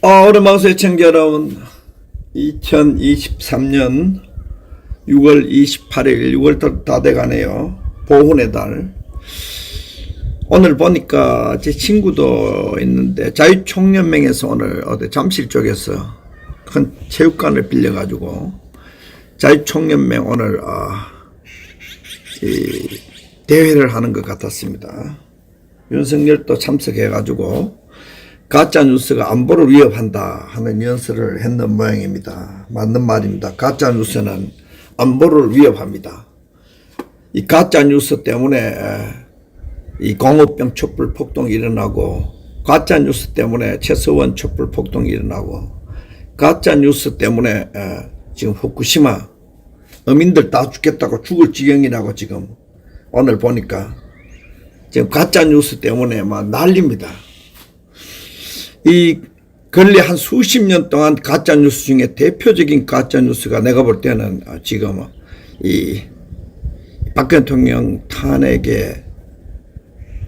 오랜만에 청자 여러분, 2023년 6월 28일 6월달 다 돼가네요. 보훈의 달. 오늘 보니까 제 친구도 있는데 자유총연맹에서 오늘 어디 잠실 쪽에서 큰 체육관을 빌려가지고 자유총연맹 오늘 이 대회를 하는 것 같았습니다. 윤석열도 참석해가지고 가짜뉴스가 안보를 위협한다 하는 연설을 했는 모양입니다. 맞는 말입니다. 가짜뉴스는 안보를 위협합니다. 이 가짜뉴스 때문에 이 광우병 촛불 폭동이 일어나고, 가짜뉴스 때문에 최서원 촛불 폭동이 일어나고, 가짜뉴스 때문에 지금 후쿠시마 어민들 다 죽겠다고 죽을 지경이라고 지금 오늘 보니까 지금 가짜뉴스 때문에 막 난립니다. 이 근래 한 수십 년 동안 가짜뉴스 중에 대표적인 가짜뉴스가 내가 볼 때는 지금 이 박근혜 대통령 탄핵에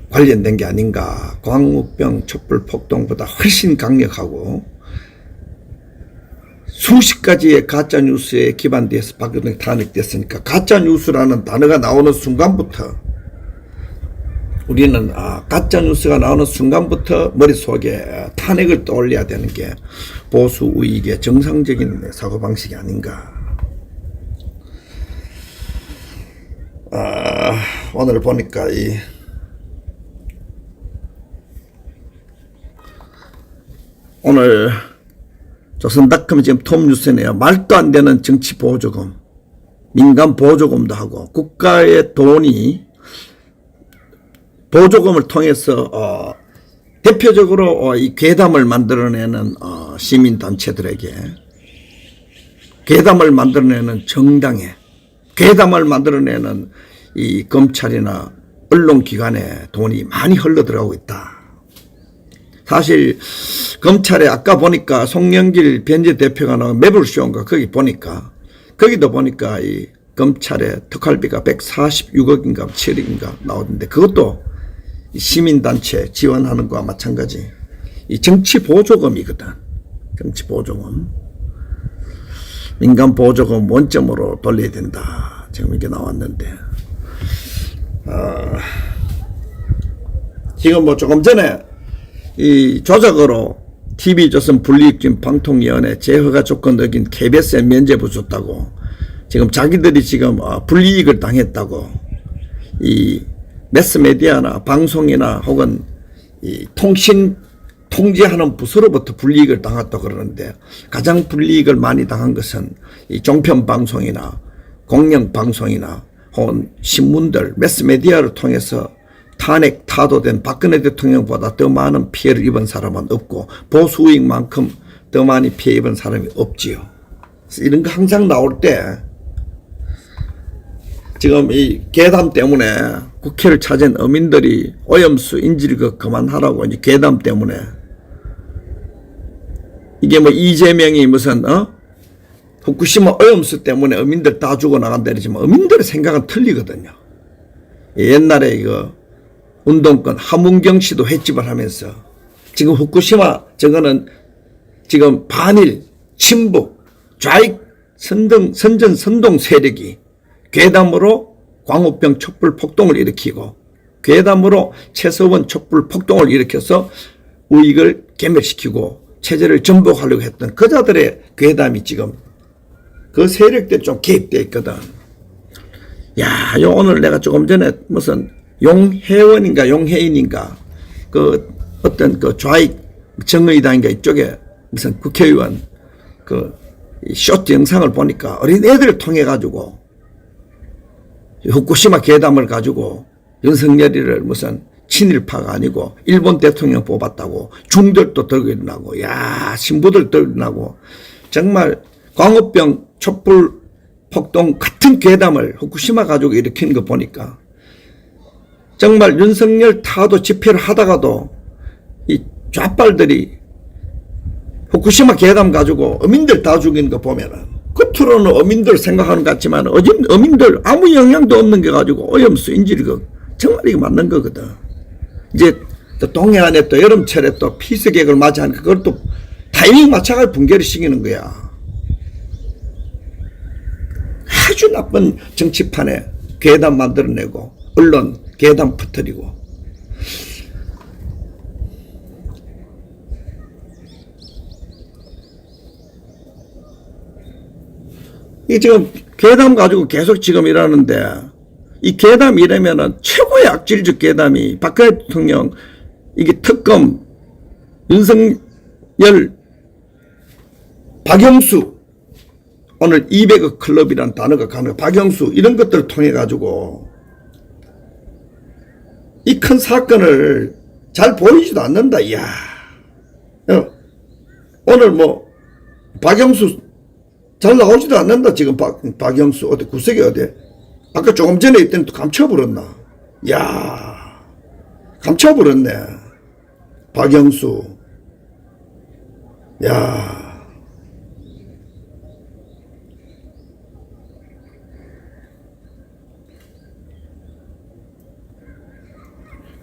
관련된 게 아닌가. 광우병 촛불 폭동보다 훨씬 강력하고 수십 가지의 가짜뉴스에 기반돼서 박근혜 탄핵됐으니까 가짜뉴스라는 단어가 나오는 순간부터 우리는 가짜뉴스가 나오는 순간부터 머릿속에 탄핵을 떠올려야 되는 게 보수 우익의 정상적인 사고방식이 아닌가. 오늘 보니까 오늘 조선닷컴이 지금 톱뉴스네요. 말도 안 되는 정치 보조금, 민간 보조금도 하고 국가의 돈이 보조금을 통해서 대표적으로 이 괴담을 만들어내는 시민단체들에게, 괴담을 만들어내는 정당에, 괴담을 만들어내는 이 검찰이나 언론기관에 돈이 많이 흘러들어가고 있다. 사실 검찰에 아까 보니까 송영길 변제 대표가 나온 매불쇼인가 거기 보니까, 거기도 보니까 이 검찰의 특활비가 146억인가 7억인가 나오던데 그것도 시민단체 지원하는 거와 마찬가지. 이 정치 보조금이거든. 정치 보조금. 민간 보조금 원점으로 돌려야 된다. 지금 이게 나왔는데. 지금 뭐 조금 전에 이 조작으로 TV조선 불이익진 방통위원회 재허가 조건 어긴 KBS에 면제부 줬다고 지금 자기들이 지금 불이익을 당했다고 이 매스메디아나 방송이나 혹은 이 통신 통제하는 부서로부터 불이익을 당했다고 그러는데, 가장 불이익을 많이 당한 것은 이 종편 방송이나 공영 방송이나 혹은 신문들, 매스메디아를 통해서 탄핵 타도된 박근혜 대통령보다 더 많은 피해를 입은 사람은 없고 보수 우익만큼 더 많이 피해 입은 사람이 없지요. 이런 거 항상 나올 때 지금 이 괴담 때문에 국회를 찾은 어민들이 오염수 인질극 그만하라고 이제 괴담 때문에 이게 뭐 이재명이 무슨 후쿠시마 오염수 때문에 어민들 다 죽어나간다 이러지만 어민들의 생각은 틀리거든요. 옛날에 이거 운동권 하문경 씨도 횟집을 하면서 지금 후쿠시마 저거는 지금 반일 친북 좌익 선동 세력이 괴담으로 광우병 촛불 폭동을 일으키고 괴담으로 최서원 촛불 폭동을 일으켜서 우익을 괴멸시키고 체제를 전복하려고 했던 그자들의 괴담이 지금 그 세력들 좀 개입되어 있거든. 야, 오늘 내가 조금 전에 무슨 용혜원인가 용혜인인가 그 어떤 그 좌익 정의당인가 이쪽에 무슨 국회의원 그 쇼트 영상을 보니까 어린 애들을 통해 가지고 후쿠시마 괴담을 가지고 윤석열이를 무슨 친일파가 아니고 일본 대통령 뽑았다고 중들도 들고 일어나고, 야, 신부들 들고 일어나고, 정말 광우병 촛불 폭동 같은 괴담을 후쿠시마 가지고 일으키는 거 보니까 정말 윤석열 타도 집회를 하다가도 이 좌빨들이 후쿠시마 괴담 가지고 어민들 다 죽이는 거 보면은 겉으로는 어민들 생각하는 것 같지만 어민들 아무 영향도 없는 게 가지고 오염수 인질극 정말 이거 맞는 거거든. 이제 또 동해안에 또 여름철에 또 피서객을 맞이하니까 그걸 또 타이밍 맞춰가 붕괴를 시키는 거야. 아주 나쁜 정치판에 괴담 만들어내고 언론 괴담 퍼뜨리고. 이 지금 괴담 가지고 계속 지금 일하는데, 이 괴담 이러면은 최고의 악질적 괴담이 박근혜 대통령 이게 특검 윤석열 박영수 오늘 200억 클럽이라는 단어가 가능, 박영수 이런 것들을 통해 가지고 이 큰 사건을 잘 보이지도 않는다. 이야, 오늘 뭐 박영수 잘 나오지도 않는다. 지금 박영수 어디 구석이 어디 아까 조금 전에 있던 또 감춰버렸나. 야, 감춰버렸네 박영수. 야,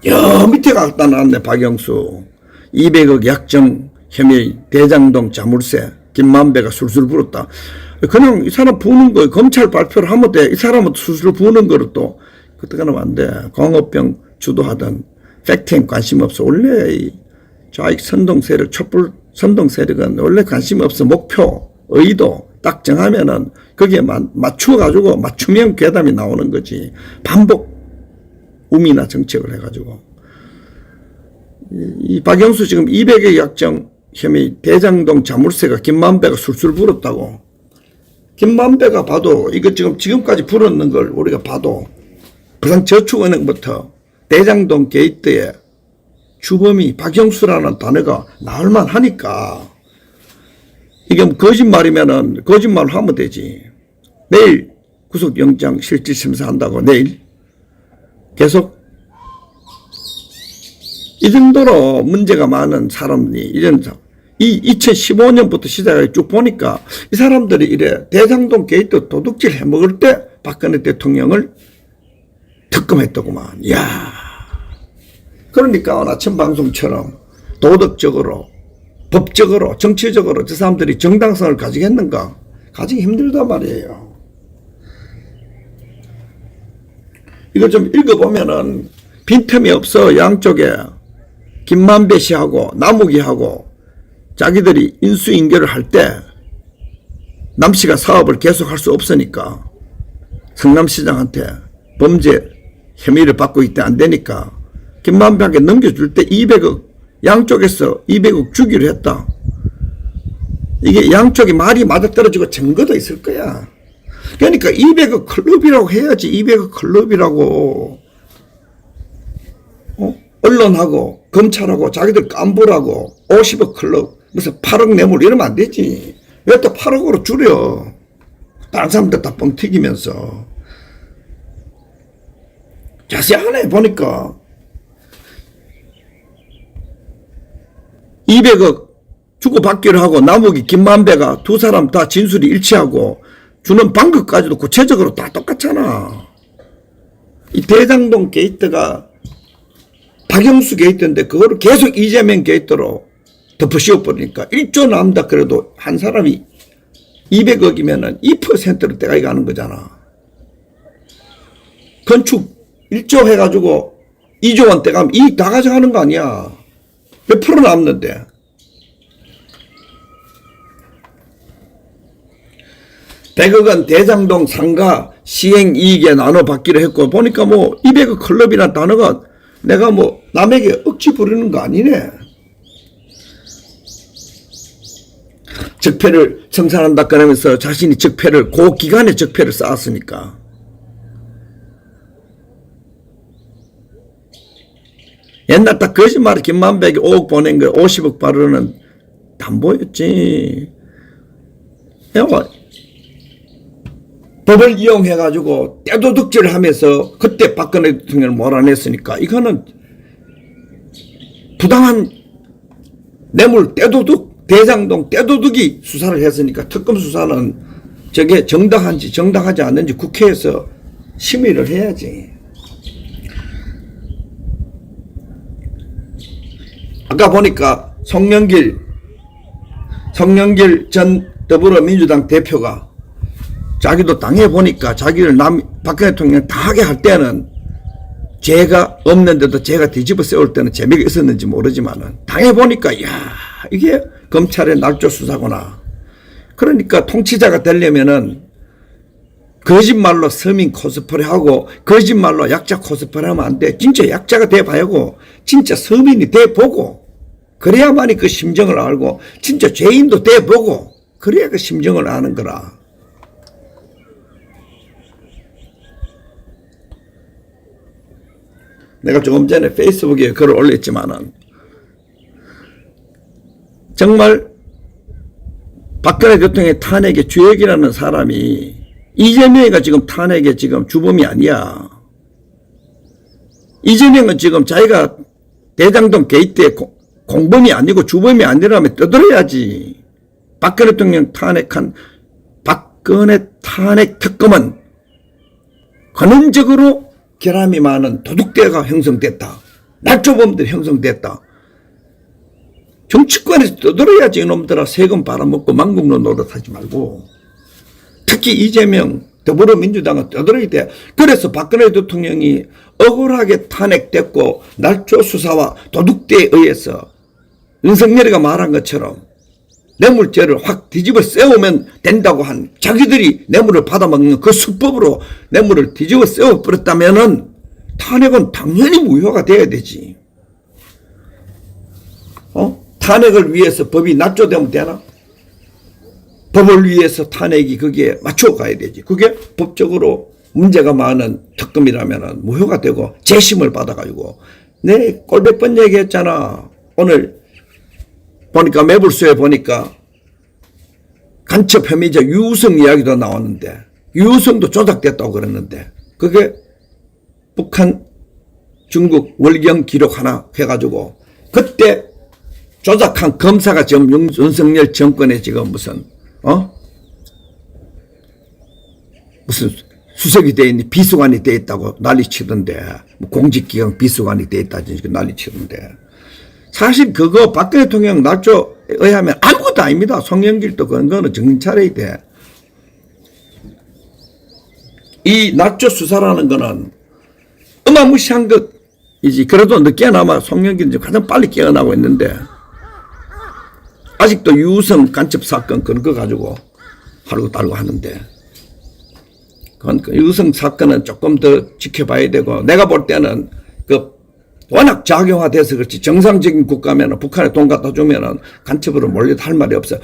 여 밑에 갖다 놨네. 박영수 200억 약정 혐의 대장동 자물쇠 김만배가 술술 불었다. 그냥 이 사람 부는 거 검찰 발표를 하면 돼. 이 사람은 술술 부는 거를 또 그때 가면 안 돼. 광우병 주도하던 팩트엔 관심 없어. 원래 이 좌익 선동 세력, 촛불 선동 세력은 원래 관심 없어. 목표, 의도 딱 정하면은 거기에 맞춰가지고 맞춤형 괴담이 나오는 거지. 반복 우미나 정책을 해가지고. 이 박영수 지금 200의 약정 혐의 대장동 자물쇠가 김만배가 술술 불었다고. 김만배가 봐도 이거 지금까지 불었는 걸 우리가 봐도 부산저축은행부터 대장동 게이트에 주범이 박영수라는 단어가 나올만 하니까 이게 거짓말이면은 거짓말을 하면 되지. 내일 구속영장 실질심사한다고 내일 계속 이 정도로 문제가 많은 사람이 이런 이 2015년부터 시작해 쭉 보니까 이 사람들이 이래 대장동 게이트 도둑질 해먹을 때 박근혜 대통령을 특검했더구만. 이야. 그러니까 오늘 아침 방송처럼 도덕적으로 법적으로 정치적으로 저 사람들이 정당성을 가지겠는가? 가지기 힘들단 말이에요. 이걸 좀 읽어보면은 빈틈이 없어. 양쪽에 김만배 씨하고 남욱이하고 자기들이 인수인계를 할 때 남씨가 사업을 계속할 수 없으니까 성남시장한테 범죄 혐의를 받고 있대 안 되니까 김만배한테 넘겨줄 때 200억 양쪽에서 200억 주기로 했다. 이게 양쪽이 말이 맞아떨어지고 증거도 있을 거야. 그러니까 200억 클럽이라고 해야지. 200억 클럽이라고. 언론하고 검찰하고 자기들 깐부라고 50억 클럽 무슨 8억 뇌물 이러면 안 되지. 왜 또 8억으로 줄여. 다른 사람들 다 뻥 튀기면서. 자세히 하네 보니까 200억 주고받기로 하고 남욱이 김만배가 두 사람 다 진술이 일치하고 주는 방법까지도 구체적으로 다 똑같잖아. 이 대장동 게이트가 박영수 게이트인데 그거를 계속 이재명 게이트로 덮어씌워버리니까 1조 남다 그래도 한 사람이 200억이면은 2%로 떼가게 가는 거잖아. 건축 1조 해가지고 2조 원 떼가면 이익 다 가져가는 거 아니야. 몇 프로 남는데. 백억은 대장동 상가 시행이익에 나눠받기로 했고 보니까 뭐 200억 클럽이라는 단어가 내가 뭐 남에게 억지 부리는 거 아니네. 적폐를 청산한다 그러면서 자신이 적폐를 고기간의 적폐를 쌓았으니까. 옛날 딱 거짓말에 김만배에게 5억 보낸 거 50억 바르는 담보였지. 법을 이용해가지고 떼도둑질을 하면서 그때 박근혜 대통령을 몰아냈으니까 이거는 부당한 뇌물 떼도둑 대장동 떼도둑이 수사를 했으니까 특검 수사는 저게 정당한지 정당하지 않는지 국회에서 심의를 해야지. 아까 보니까 송영길 송영길 전 더불어민주당 대표가 자기도 당해보니까 자기를 박근혜 대통령 다 하게 할 때는 죄가 없는데도 죄가 뒤집어 세울 때는 재미가 있었는지 모르지만은 당해보니까 야 이게 검찰의 날조 수사구나. 그러니까 통치자가 되려면은 거짓말로 서민 코스프레 하고 거짓말로 약자 코스프레 하면 안 돼. 진짜 약자가 돼봐야고 진짜 서민이 돼보고 그래야만이 그 심정을 알고 진짜 죄인도 돼보고 그래야 그 심정을 아는 거라. 내가 조금 전에 페이스북에 글을 올렸지만은 정말 박근혜 대통령의 탄핵의 주역이라는 사람이 이재명이가 지금 탄핵의 지금 주범이 아니야. 이재명은 지금 자기가 대장동 게이트의 공범이 아니고 주범이 아니라면 떠들어야지. 박근혜 대통령 탄핵한 박근혜 탄핵 특검은 근원적으로 결함이 많은 도둑대가 형성됐다. 낙조범들이 형성됐다. 정치권에서 떠들어야지 이놈들아. 세금 빨아먹고 망국로 노릇하지 말고. 특히 이재명 더불어민주당은 떠들어야 돼. 그래서 박근혜 대통령이 억울하게 탄핵됐고 날조 수사와 도둑대에 의해서 윤석열이가 말한 것처럼 뇌물죄를 확 뒤집어 세우면 된다고 한 자기들이 뇌물을 받아먹는 그 수법으로 뇌물을 뒤집어 세워버렸다면은 탄핵은 당연히 무효가 돼야 되지. 탄핵을 위해서 법이 낮춰되면 되나? 법을 위해서 탄핵이 거기에 맞춰가야 되지. 그게 법적으로 문제가 많은 특검이라면은 무효가 되고 재심을 받아가지고 내 꼴백 번 얘기했잖아. 오늘 보니까 매불수에 보니까 간첩 혐의자 유우성 이야기도 나왔는데 유우성도 조작됐다고 그랬는데 그게 북한 중국 월경 기록 하나 해가지고 그때 조작한 검사가 지금 윤석열 정권에 지금 무슨 수석이 돼 있니 비서관이 돼 있다고 난리치던데 공직기강 비서관이 돼 있다 난리치던데 사실 그거 박근혜 대통령 날조에 의하면 아무것도 아닙니다. 송영길도 그런 거는 정신 차려야 돼. 이 날조 수사라는 거는 어마무시한 것이지. 그래도 늦게나마 송영길이 가장 빨리 깨어나고 있는데 아직도 유우성 간첩 사건 그런 거 가지고 하루고 달고 하는데 그건 유우성 사건은 조금 더 지켜봐야 되고 내가 볼 때는 워낙 작용화돼서 그렇지 정상적인 국가면은 북한에 돈 갖다 주면은 간첩으로 몰려도 할 말이 없어.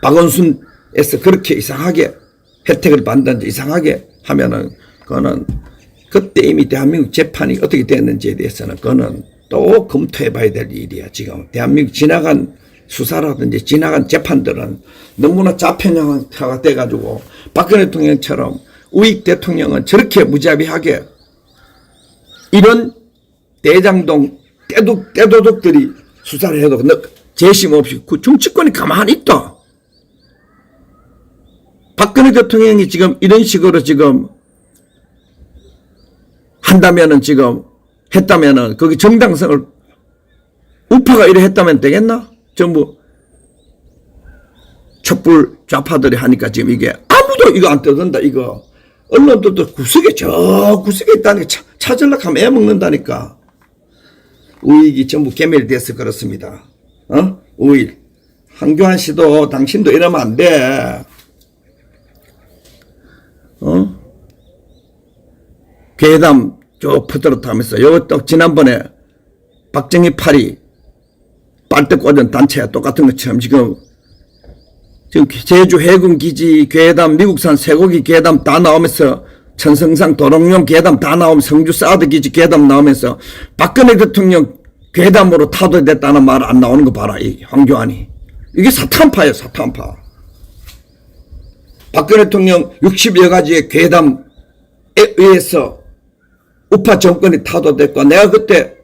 박원순에서 그렇게 이상하게 혜택을 받는지 이상하게 하면은 그거는 그때 이미 대한민국 재판이 어떻게 됐는지에 대해서는 그거는 또 검토해 봐야 될 일이야. 지금 대한민국 지나간 수사라든지 지나간 재판들은 너무나 좌편향화가 돼가지고 박근혜 대통령처럼 우익 대통령은 저렇게 무자비하게 이런 대장동 떼도둑들이 수사를 해도 재심 없이 그 정치권이 가만히 있다. 박근혜 대통령이 지금 이런 식으로 지금 한다면은 지금 했다면은 거기 정당성을 우파가 이래 했다면 되겠나? 전부 촛불 좌파들이 하니까 지금 이게 아무도 이거 안 뜯는다. 이거 언론들도 구석에 저 구석에 있다니까 찾으려고 하면 애먹는다니까. 우익이 전부 개멸돼서 그렇습니다. 우익. 한교안 씨도 당신도 이러면 안 돼. 괴담 쭉 퍼뜨렸다면서 요것도 지난번에 박정희 팔이 빨대 꽂은 단체와 똑같은 것처럼 지금 제주 해군기지 괴담 미국산 쇠고기 괴담 다 나오면서 천성상 도롱뇽 괴담 다 나오면서 성주 사드 기지 괴담 나오면서 박근혜 대통령 괴담으로 타도됐다는 말 안 나오는 거 봐라. 이 황교안이. 이게 사탄파예요. 사탄파. 박근혜 대통령 60여 가지의 괴담에 의해서 우파 정권이 타도됐고 내가 그때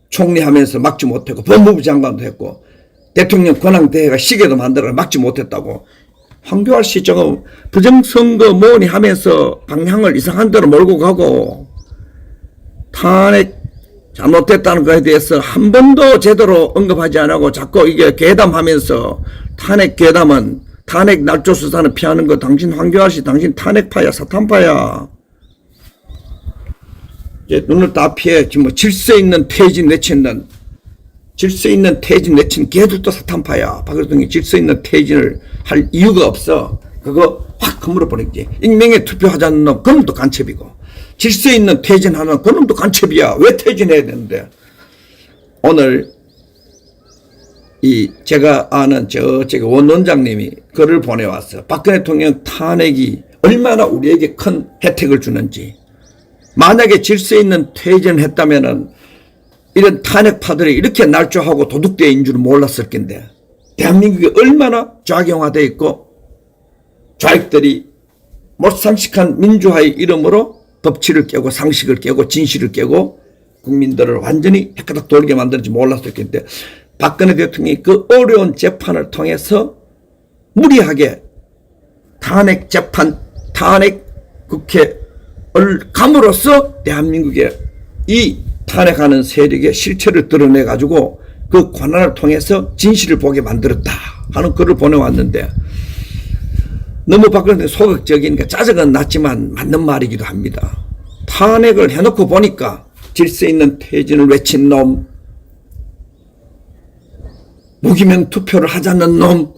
총리하면서 막지 못했고 법무부 장관도 했고 대통령 권한대회가 시계도 만들어 막지 못했다고. 황교안 씨 조금 부정선거 뭐니 하면서 방향을 이상한 데로 몰고 가고 탄핵 잘못됐다는 것에 대해서 한 번도 제대로 언급하지 않고 자꾸 이게 괴담하면서 탄핵 괴담은 탄핵 날조 수사는 피하는 거 당신 황교안 씨 당신 탄핵파야 사탄파야. 이제 눈을 다 피해 지금 뭐 질서 있는 퇴진 내치는 걔들도 사탄파야. 박근혜 질서 있는 퇴진을 할 이유가 없어. 그거 확 허물어 버리지. 익명의 투표하자는 놈 그놈도 간첩이고 질서 있는 퇴진하는 그놈도 간첩이야. 왜 퇴진해야 되는데. 오늘 제가 아는 저기 원 원장님이 글을 보내왔어. 박근혜 대통령 탄핵이 얼마나 우리에게 큰 혜택을 주는지. 만약에 질서 있는 퇴진을 했다면은 이런 탄핵파들이 이렇게 날조하고 도둑대인 줄은 몰랐을 텐데 대한민국이 얼마나 좌경화되어 있고 좌익들이 못상식한 민주화의 이름으로 법치를 깨고 상식을 깨고 진실을 깨고 국민들을 완전히 헷가닥 돌게 만드는지 몰랐을 텐데 박근혜 대통령이 그 어려운 재판을 통해서 무리하게 탄핵 재판, 탄핵 국회를 감으로써 대한민국의 이 탄핵하는 세력의 실체를 드러내가지고 그 권한을 통해서 진실을 보게 만들었다 하는 글을 보내왔는데 너무 박근혜 소극적이니까 짜증은 났지만 맞는 말이기도 합니다. 탄핵을 해놓고 보니까 질서 있는 퇴진을 외친 놈, 무기명 투표를 하자는 놈,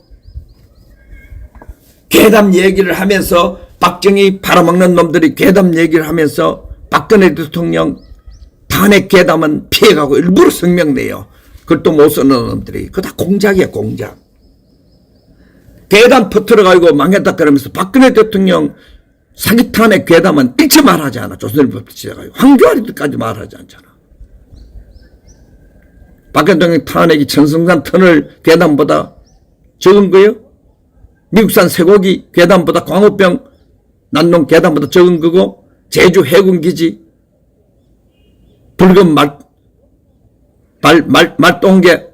괴담 얘기를 하면서 박정희 팔아먹는 놈들이 괴담 얘기를 하면서 박근혜 대통령 탄핵 괴담은 피해가고 일부러 성명 내요. 그걸 또 못 쓰는 놈들이. 그거 다 공작이야, 공작. 괴담 퍼뜨려가지고 망했다 그러면서 박근혜 대통령 사기 탄핵 괴담은 일체 말하지 않아. 조선일보 시작하고 황교안이까지 말하지 않잖아. 박근혜 대통령 탄핵이 천성산 터널 괴담보다 적은 거예요? 미국산 쇠고기 괴담보다 광우병 난농 괴담보다 적은 거고 제주 해군기지 붉은 말똥개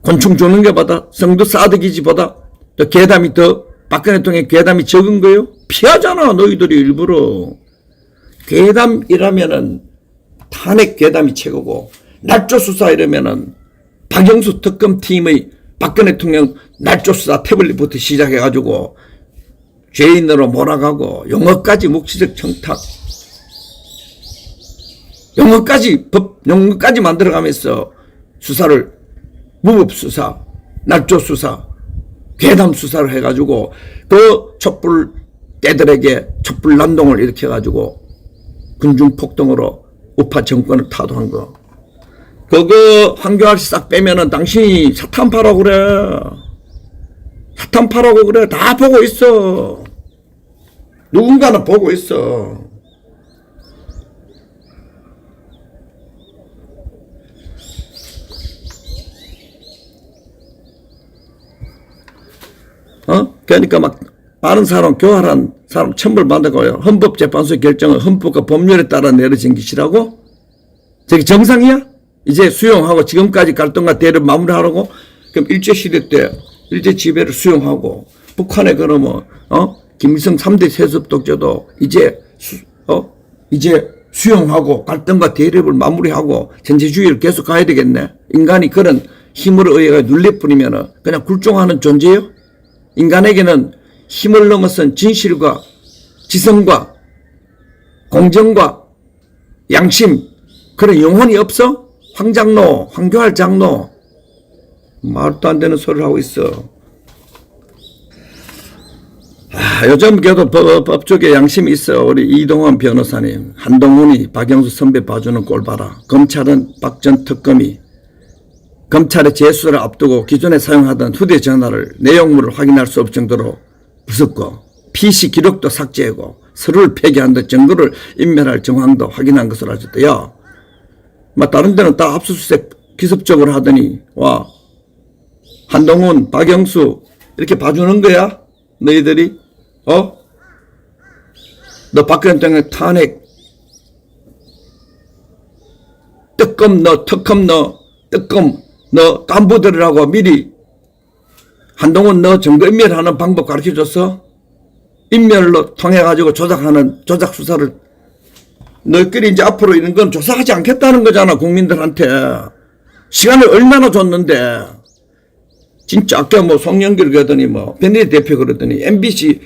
곤충 주는 게보다 성도 사드기지보다 또 괴담이 더 박근혜 대통령의 괴담이 적은 거예요? 피하잖아 너희들이 일부러. 괴담이라면은 탄핵 괴담이 최고고 날조수사 이러면은 박영수 특검팀의 박근혜 대통령 날조수사 태블릿부터 시작해가지고 죄인으로 몰아가고 용어까지 묵시적 청탁 용어까지 만들어가면서 수사를 무법수사, 날조수사, 괴담수사를 해가지고 그 촛불 떼들에게 촛불 난동을 일으켜가지고 군중폭동으로 우파 정권을 타도한 거. 그거 황교안 씨 싹 빼면은 당신이 사탄파라고 그래. 사탄파라고 그래. 다 보고 있어. 누군가는 보고 있어. 그러니까 막 많은 사람, 교활한 사람 천벌 받아가요. 헌법재판소의 결정을 헌법과 법률에 따라 내려진 것이라고? 저게 정상이야? 이제 수용하고 지금까지 갈등과 대립 마무리하라고? 그럼 일제시대 때 일제 지배를 수용하고 북한에 그러면 김일성 3대 세습 독재도 이제 수용하고 갈등과 대립을 마무리하고 전제주의를 계속 가야 되겠네. 인간이 그런 힘으로 의해 눌려버리면 그냥 굴종하는 존재예요? 인간에게는 힘을 넘어선 진실과 지성과 공정과 양심 그런 영혼이 없어? 황장로, 황교안 장로 말도 안 되는 소리를 하고 있어. 요즘 그래도 법 쪽에 양심이 있어. 우리 이동환 변호사님, 한동훈이 박영수 선배 봐주는 꼴 봐라. 검찰은 박 전 특검이 검찰의 재수를 앞두고 기존에 사용하던 휴대전화를 내용물을 확인할 수 없을 정도로 무섭고 PC 기록도 삭제하고 서류를 폐기한 듯 증거를 인멸할 정황도 확인한 것으로 알려졌다. 야, 다른 데는 다 압수수색 기습적으로 하더니 와 한동훈, 박영수 이렇게 봐주는 거야? 너희들이? 너 박근혜 대통령 탄핵 특검 너 간부들이라고 미리 한동훈 너 증거 인멸하는 방법 가르쳐줬어? 인멸로 통해가지고 조작 수사를 너희끼리 이제 앞으로 이런 건 조사하지 않겠다는 거잖아. 국민들한테 시간을 얼마나 줬는데 진짜 아까 뭐 송영길 그러더니 뭐 변희재 대표 그러더니 MBC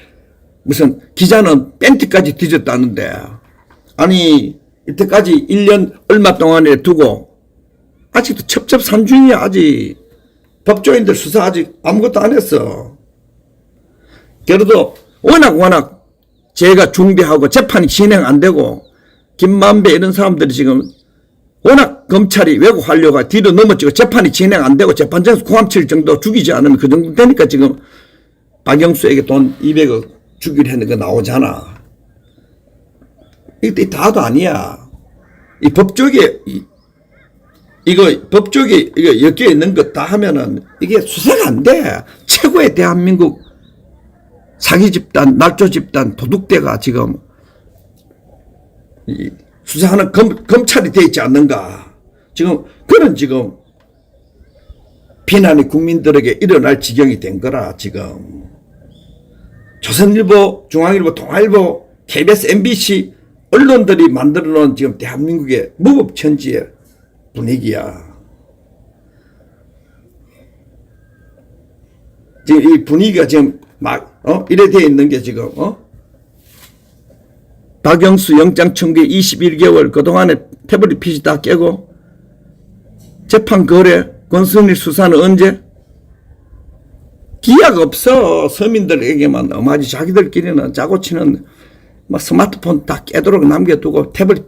무슨 기자는 팬티까지 뒤졌다는데 아니 이때까지 1년 얼마 동안에 두고 아직도 첩첩산중이야. 아직 법조인들 수사 아직 아무것도 안 했어. 그래도 워낙 제가 중대하고 재판이 진행 안 되고 김만배 이런 사람들이 지금 워낙 검찰이 왜곡하려고 뒤로 넘어지고 재판이 진행 안 되고 재판장에서 고함칠 정도 죽이지 않으면 그 정도 되니까 지금 박영수에게 돈 200억 주기로 했는 거 나오잖아. 이게 다도 아니야. 이 법조계 법조계 엮여 있는 거 다 하면은 이게 수사가 안 돼. 최고의 대한민국 사기 집단, 날조 집단, 도둑대가 지금 수사하는 검찰이 돼 있지 않는가. 지금 그런 지금 비난이 국민들에게 일어날 지경이 된 거라. 지금 조선일보, 중앙일보, 동아일보, KBS, MBC 언론들이 만들어 놓은 지금 대한민국의 무법천지의 분위기야. 지금 이 분위기가 지금 막 이래 돼 있는 게 지금 박영수 영장 청구에 21개월 그동안에 태블릿 PC 다 깨고 재판 거래 권순일 수사는 언제? 기약 없어. 서민들에게만 너무하지. 자기들끼리는 짜고 치는 뭐 스마트폰 다 깨도록 남겨두고 태블릿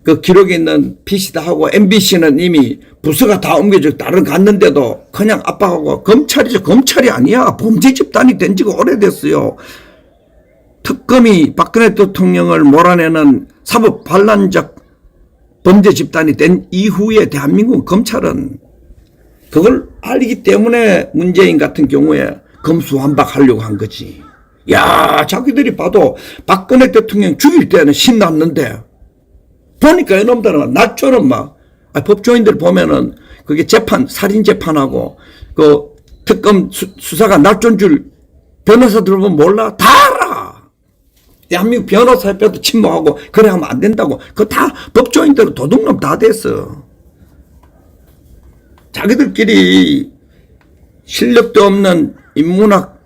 그 기록에 있는 PC 다 하고 MBC는 이미 부서가 다 옮겨져 다른 갔는데도 그냥 압박하고 검찰이죠. 검찰이 아니야. 범죄 집단이 된 지가 오래됐어요. 특검이 박근혜 대통령을 몰아내는 사법 반란적 범죄 집단이 된 이후에 대한민국 검찰은 그걸 알기 때문에 문재인 같은 경우에 검수완박하려고 한 거지. 야, 자기들이 봐도 박근혜 대통령 죽일 때는 신났는데 보니까 이놈들은 낮조는 막 법조인들 보면은 그게 재판 살인 재판하고 그 특검 수사가 낮존 줄 변호사들 보면 몰라. 다 알아. 대한민국 변호사협회도 침묵하고 그래 하면 안 된다고. 그거 다 법조인들은 도둑놈 다 됐어. 자기들끼리 실력도 없는 인문학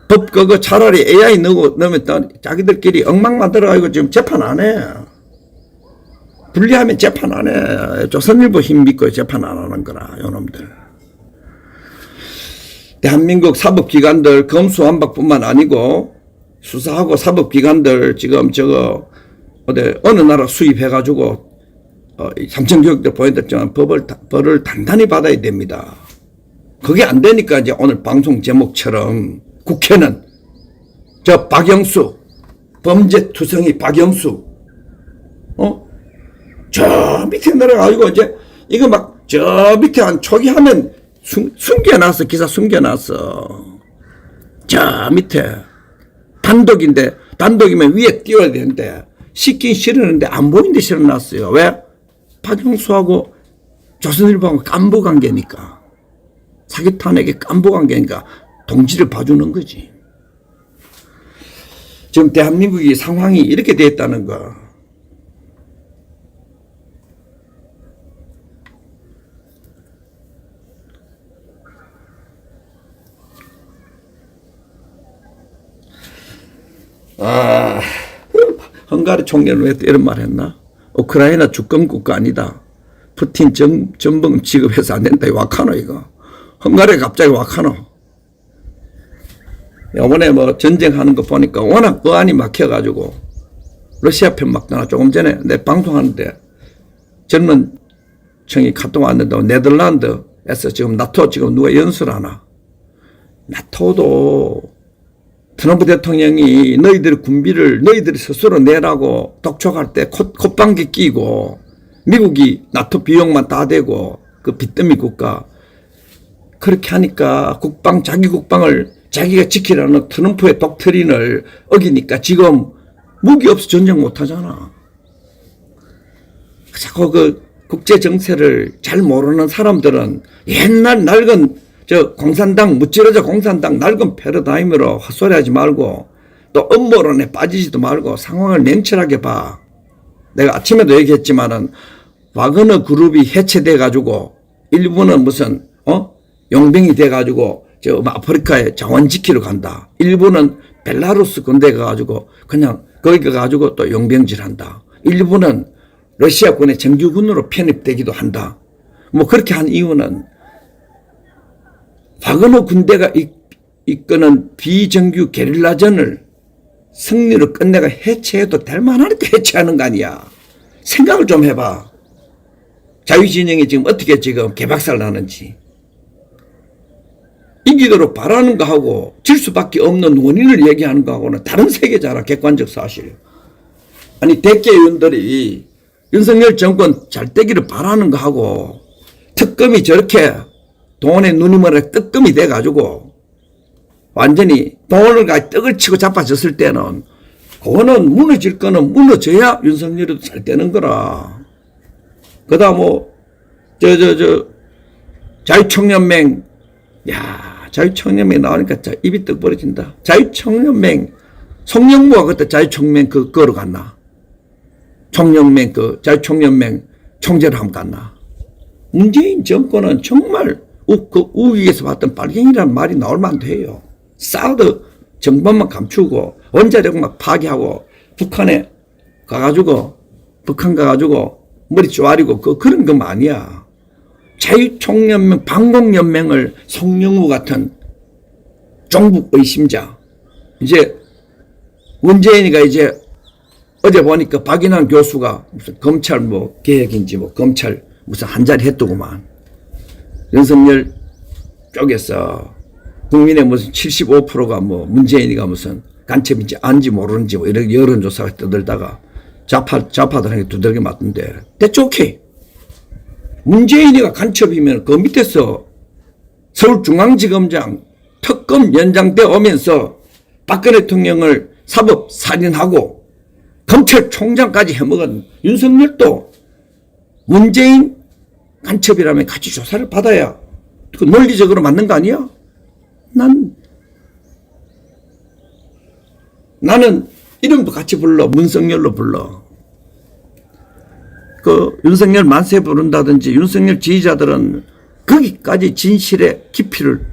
법 그거 차라리 AI 넣으면 자기들끼리 엉망 만들어가지고 지금 재판 안 해. 불리하면 재판 안 해. 조선일보 힘 믿고 재판 안 하는 거라, 요놈들. 대한민국 사법기관들 검수완박뿐만 아니고 수사하고 사법기관들 지금 어느 나라 수입해가지고 삼천교육도 보여드렸지만 벌을 단단히 받아야 됩니다. 그게 안 되니까 이제 오늘 방송 제목처럼 국회는 저 박영수 범죄투성이 박영수 저 밑에 내려가지고 이제 이거 막 저 밑에 한 초기하면 숨겨놨어. 기사 숨겨놨어. 저 밑에 단독이면 위에 띄워야 되는데 씻긴 싫었는데 안 보이는데 실어놨어요. 왜? 박영수하고 조선일보하고 깐부관계니까. 사기탄에게 깐부관계니까 동지를 봐주는 거지. 지금 대한민국이 상황이 이렇게 돼 있다는 거. 헝가리 총리는 왜 이런 말 했나? 우크라이나 주권 국가 아니다. 푸틴 전범 취급해서 안 된다. 와카노 이거. 헝가리에 갑자기 와카노. 이번에 뭐 전쟁하는 거 보니까 워낙 어안이 막혀가지고 러시아 편 막다나 조금 전에 내 방송하는데 젊은 청이 카톡 왔는데 네덜란드에서 지금 나토 지금 누가 연설하나. 나토도 트럼프 대통령이 너희들 군비를 너희들이 스스로 내라고 독촉할 때 콧방귀 끼고 미국이 나토 비용만 다 대고 그 빚더미 국가 그렇게 하니까 자기 국방을 자기가 지키라는 트럼프의 독트린을 어기니까 지금 무기 없이 전쟁 못 하잖아. 자꾸 그 국제 정세를 잘 모르는 사람들은 옛날 낡은 공산당, 무찌르자 공산당 낡은 패러다임으로 헛소리 하지 말고 또 음모론에 빠지지도 말고 상황을 냉철하게 봐. 내가 아침에도 얘기했지만은 와그너 그룹이 해체돼 가지고 일부는 무슨 용병이 돼가지고 저 아프리카에 자원 지키러 간다. 일부는 벨라루스 군대 가가지고 그냥 거기 가가지고 또 용병질 한다. 일부는 러시아군의 정규군으로 편입되기도 한다. 뭐 그렇게 한 이유는 바그너 군대가 이끄는 비정규 게릴라전을 승리로 끝내가 해체해도 될 만하니까 해체하는 거 아니야. 생각을 좀 해봐. 자유진영이 지금 어떻게 지금 개박살 나는지. 이기도록 바라는 거하고 질 수밖에 없는 원인을 얘기하는 거하고는 다른 세계잖아. 객관적 사실. 아니 대개의원들이 윤석열 정권 잘 되기를 바라는 거하고 특검이 저렇게 돈에 눈이 멀어 뜨끔이 돼가지고 완전히 돈을 가지고 떡을 치고 자빠졌을 때는 그거는 무너질 거는 무너져야 윤석열이도 잘 되는 거라. 그다음 뭐 자유총연맹, 야 자유총연맹 나오니까 입이 떡 벌어진다. 자유총연맹 송영무가 그때 자유총연맹 그거로 갔나? 총연맹 자유총연맹 총재로 한번 갔나? 문재인 정권은 정말 우익에서 봤던 빨갱이라는 말이 나올 만도 해요. 사우드 정권만 감추고 원자력만 파괴하고 북한 가가지고 머리 쪼아리고 그런 것만 아니야. 자유총연맹 방공연맹을 송영무 같은 종북 의심자, 이제 문재인이가 이제 어제 보니까 박인환 교수가 무슨 검찰 뭐 개혁인지 뭐 검찰 무슨 한자리 했더구만. 윤석열 쪽에서 국민의 무슨 75%가 뭐 문재인이가 무슨 간첩인지 아닌지 모르는지 뭐 이런 여론조사가 떠들다가 좌파들한테 두들겨 맞던데. That's okay. 문재인이가 간첩이면 그 밑에서 서울중앙지검장 특검 연장돼 오면서 박근혜 대통령을 사법 살인하고 검찰총장까지 해먹은 윤석열도 문재인 간첩이라면 같이 조사를 받아야 그 논리적으로 맞는 거 아니야? 나는 이름도 같이 불러. 문성열로 불러. 그 윤석열 만세 부른다든지 윤석열 지지자들은 거기까지 진실의 깊이를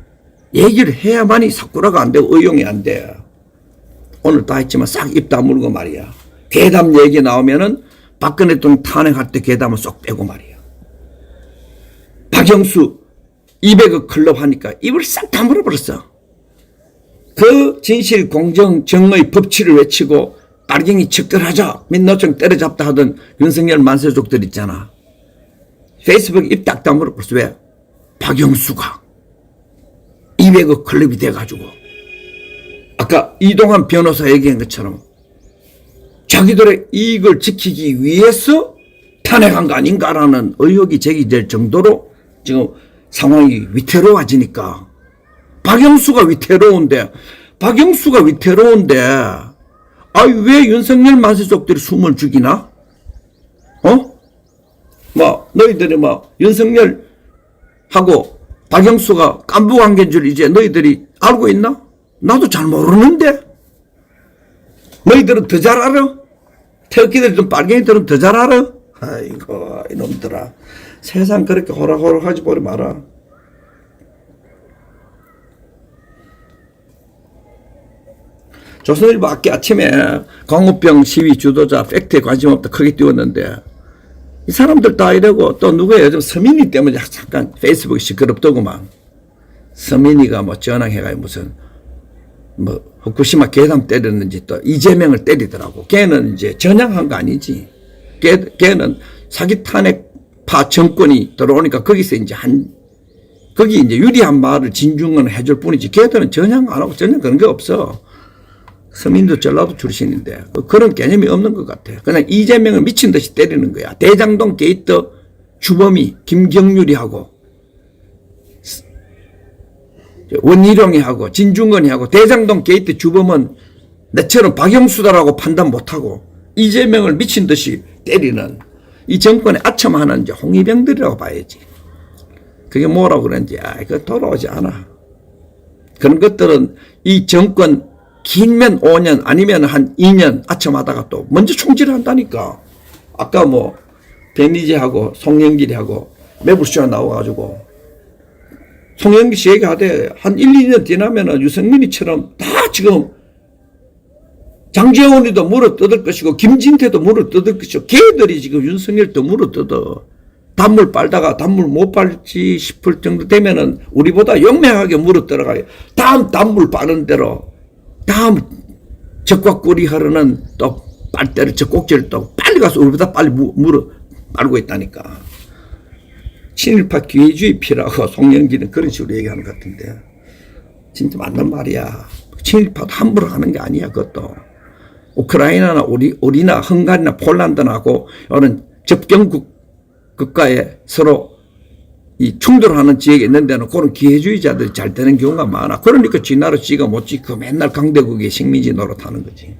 얘기를 해야만이 사쿠라가 안 되고 의용이 안 돼. 오늘 다 했지만 싹 입 다물고 말이야. 괴담 얘기 나오면은 박근혜 대통령 탄핵할 때 괴담을 쏙 빼고 말이야. 박영수 200억 클럽 하니까 입을 싹 다물어버렸어. 그 진실 공정 정의 법치를 외치고 빨갱이 척결하자 민노총 때려잡다 하던 윤석열 만세족들 있잖아. 페이스북에 입 딱 다물어버렸어. 왜? 박영수가 200억 클럽이 돼가지고 아까 이동환 변호사 얘기한 것처럼 자기들의 이익을 지키기 위해서 탄핵한 거 아닌가라는 의혹이 제기될 정도로 지금 상황이 위태로워지니까 박영수가 위태로운데 왜 윤석열 만세족들이 숨을 죽이나? 너희들이 윤석열하고 박영수가 깐부관계인 줄 이제 너희들이 알고 있나? 나도 잘 모르는데 너희들은 더 잘 알아? 태극기들은 빨갱이들은 더 잘 알아? 아이고 이놈들아, 세상 그렇게 호락호락하지 보리 마라. 조선일보 아침에 광우병 시위 주도자 팩트에 관심 없다 크게 띄웠는데 이 사람들 다 이러고 또 누구야 요즘 서민이 때문에 잠깐 페이스북이 시끄럽더구만. 서민이가 뭐 전화해가 무슨 뭐 후쿠시마 괴담 때렸는지 또 이재명을 때리더라고. 걔는 이제 전향한 거 아니지. 걔는 사기 탄핵파 정권이 들어오니까 거기서 이제 거기 이제 유리한 말을 진중은 해줄 뿐이지. 걔들은 전향 안 하고 전혀 그런 게 없어. 서민도 전라도 출신인데 그런 개념이 없는 것 같아. 그냥 이재명을 미친 듯이 때리는 거야. 대장동 게이트 주범이 김경률이하고 원희룡이하고 진중건이하고 대장동 게이트 주범은 내처럼 박영수다라고 판단 못하고 이재명을 미친 듯이 때리는 이 정권의 아첨하는 이제 홍위병들이라고 봐야지. 그게 뭐라고 그러는지 그거 돌아오지 않아. 그런 것들은 이 정권 길면 5년 아니면 한 2년 아첨하다가 또 먼저 총질을 한다니까. 아까 뭐 배미지하고 송영길이하고 매불쇼 나와가지고 송영기 씨 얘기하되 한 1, 2년 지나면은 유승민이처럼 다 지금 장재원이도 물어뜯을 것이고 김진태도 물어뜯을 것이고 걔들이 지금 윤석열도 물어뜯어. 단물 빨다가 단물 못 빨지 싶을 정도 되면은 우리보다 용맹하게 물어들어가요. 다음 단물 빠는 대로 다음 적과꾸리 하루는 또 빨대를 적곡제를 또 빨리 가서 우리보다 빨리 물어 빨고 있다니까. 친일파 기회주의 피라고 송영기는 그런 식으로 얘기하는 것 같은데 진짜 맞는 말이야. 친일파도 함부로 하는 게 아니야. 그것도 우크라이나나 우리나 헝가리나 폴란드나하고 이런 접경국 국가에 서로 이 충돌하는 지역에 있는 데는 그런 기회주의자들이 잘 되는 경우가 많아. 그러니까 지 나라 지가 못 지고 맨날 강대국의 식민지 노릇하는 거지.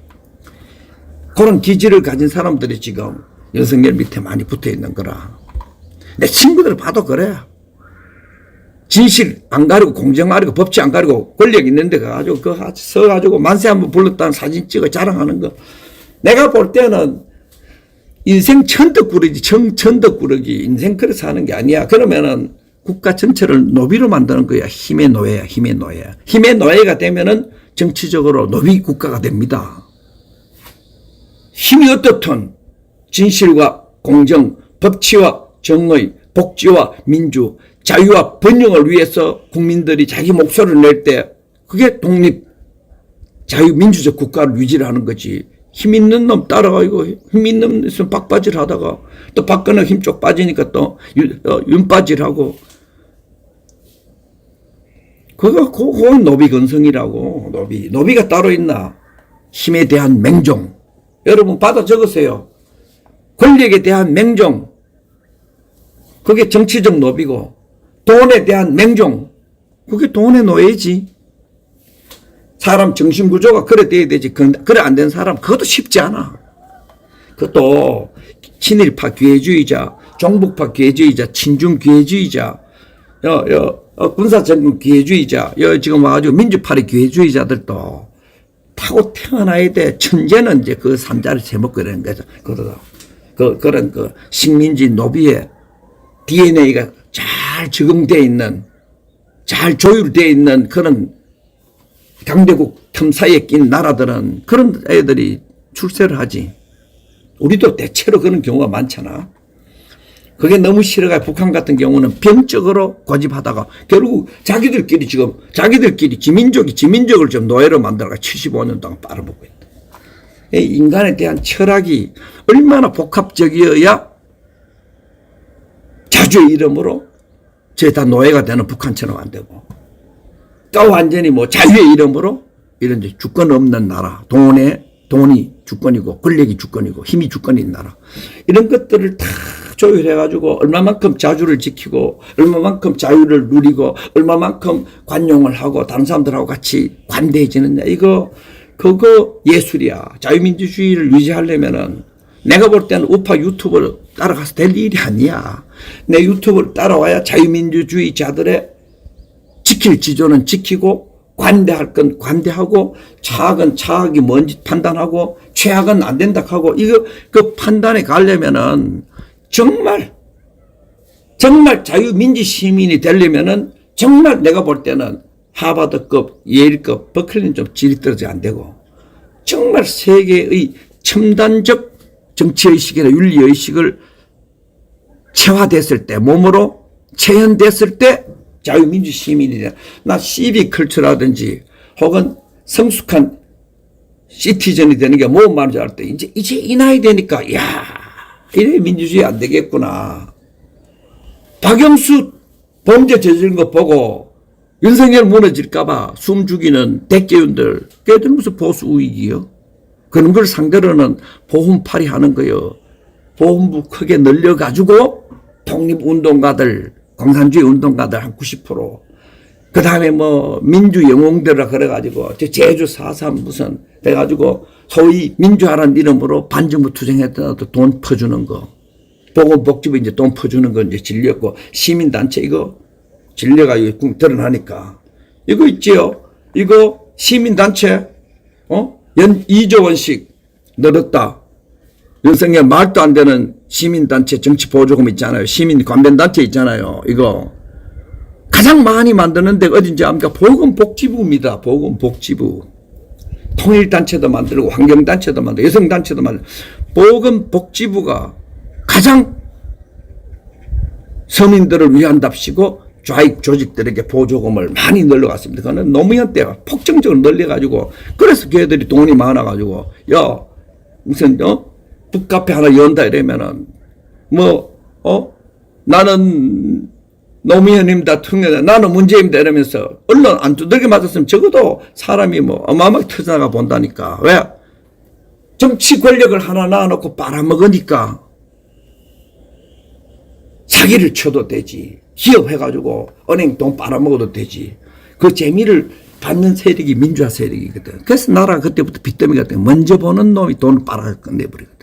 그런 기질을 가진 사람들이 지금 윤석열 밑에 많이 붙어 있는 거라. 내 친구들 봐도 그래. 진실 안 가리고 공정 가리고 법치 안 가리고 권력 있는 데 가가지고 그거 써가지고 만세 한번 불렀다는 사진 찍어 자랑하는 거. 내가 볼 때는 인생 천덕꾸러기 천덕꾸러기 인생 그래서 하는 게 아니야. 그러면은 국가 전체를 노비로 만드는 거야. 힘의 노예야. 힘의 노예야. 힘의 노예가 되면은 정치적으로 노비 국가가 됩니다. 힘이 어떻든 진실과 공정, 법치와 정의, 복지와 민주, 자유와 번영을 위해서 국민들이 자기 목소리를 낼 때 그게 독립, 자유민주적 국가를 유지하는 거지. 힘 있는 놈 따라가고 힘 있는 놈 박바질 하다가 또 박근혜 힘쪽 빠지니까 또 윤바질하고 그건 노비 근성이라고. 노비가 따로 있나. 힘에 대한 맹종. 여러분 받아 적으세요. 권력에 대한 맹종. 그게 정치적 노비고 돈에 대한 맹종. 그게 돈의 노예지. 사람 정신구조가 그래 돼야 되지. 그래 안 된 사람 그것도 쉽지 않아. 그것도 친일파 기회주의자, 종북파 기회주의자, 친중 기회주의자, 군사정권 기회주의자, 지금 와가지고 민주파의 기회주의자들도 타고 태어나야 돼. 천재는 이제 그 산자를 세먹고 이러는 거죠. 그런 그 식민지 노비의 DNA가 잘 적응되어 있는, 잘 조율되어 있는 그런 강대국 틈사이에 낀 나라들은 그런 애들이 출세를 하지. 우리도 대체로 그런 경우가 많잖아. 그게 너무 싫어가 북한 같은 경우는 병적으로 고집하다가 결국 자기들끼리 지민족을 좀 노예로 만들어가 75년 동안 빨아먹고 있다. 인간에 대한 철학이 얼마나 복합적이어야 자주의 이름으로 저희 다 노예가 되는 북한처럼 안 되고 또 완전히 뭐 자유의 이름으로 이런 주권 없는 나라, 돈이 주권이고 권력이 주권이고 힘이 주권인 나라 이런 것들을 다 조율해가지고 얼마만큼 자주를 지키고 얼마만큼 자유를 누리고 얼마만큼 관용을 하고 다른 사람들하고 같이 관대해지느냐 그거 예술이야. 자유민주주의를 유지하려면은 내가 볼 때는 우파 유튜브를 따라가서 될 일이 아니야. 내 유튜브를 따라와야 자유민주주의자들의 지킬 지조는 지키고 관대할 건 관대하고 차악은 차악이 뭔지 판단하고 최악은 안 된다 하고 그 판단에 가려면은 정말 자유민주 시민이 되려면은 정말 내가 볼 때는 하버드급, 예일급, 버클리는 좀 질이 떨어져 안 되고 정말 세계의 첨단적 정치의식이나 윤리의식을 체화됐을 때 몸으로 체현됐을 때 자유민주 시민이 돼. 나 시비컬처라든지 혹은 성숙한 시티즌이 되는 게 뭐 말인 줄 알 때 이제 이 나이 되니까 이래 민주주의 안 되겠구나. 박영수 범죄 저지른 거 보고 윤석열 무너질까봐 숨 죽이는 대개윤들 걔들 무슨 보수 우익이요? 그런 걸 상대로는 보훈팔이 하는 거요. 보훈부 크게 늘려가지고 독립운동가들 공산주의 운동가들 한 90%. 그 다음에 뭐 민주영웅들이라 그래가지고 제주 4.3 무슨 해가지고 소위 민주화라는 이름으로 반정부 투쟁했더라도 돈 퍼주는 거. 보건복지부 이제 돈 퍼주는 거 이제 질렸고 시민단체 이거 진료가 드러나니까. 이거 있지요? 이거 시민단체, 연 2조 원씩 늘었다. 윤석열 말도 안 되는 시민단체 정치보조금 있잖아요. 시민관변단체 있잖아요. 이거 가장 많이 만드는 데가 어딘지 압니까? 보건복지부입니다. 보건복지부. 통일단체도 만들고 환경단체도 만들고 여성단체도 만들고 보건복지부가 가장 서민들을 위한답시고 좌익 조직들에게 보조금을 많이 늘려갔습니다. 그거는 노무현 때가 폭정적으로 늘려가지고 그래서 걔들이 돈이 많아가지고 야 무슨 북카페 하나 연다 이러면은 나는 노무현입니다. 나는 문재인입니다. 이러면서 언론 안 두들겨 맞았으면 적어도 사람이 어마어마하게 터져나가 본다니까. 왜? 정치 권력을 하나 놔놓고 빨아먹으니까 사기를 쳐도 되지. 기업해가지고 은행 돈 빨아먹어도 되지. 그 재미를 받는 세력이 민주화 세력이거든. 그래서 나라가 그때부터 빚더미가 돼. 먼저 보는 놈이 돈을 빨아 끝내버리거든.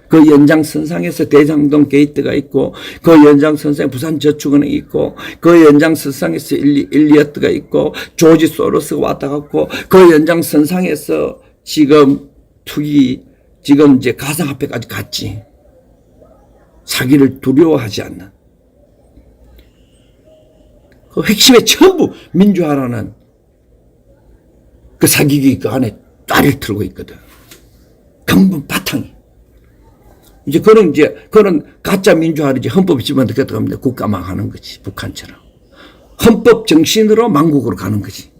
그 연장선상에서 대장동 게이트가 있고, 그 연장선상에 부산저축은행이 있고, 그 연장선상에서 일리어트가 있고, 조지 소로스가 왔다 갔고, 그 연장선상에서 지금 지금 이제 가상화폐까지 갔지. 사기를 두려워하지 않는. 그 핵심에 전부 민주화라는 그 사기기 그 안에 따를 틀고 있거든. 근본 바탕이. 이제 그런 가짜 민주화를 이제 헌법에 집어넣겠다고 하면 국가 망하는 거지. 북한처럼. 헌법 정신으로 망국으로 가는 거지.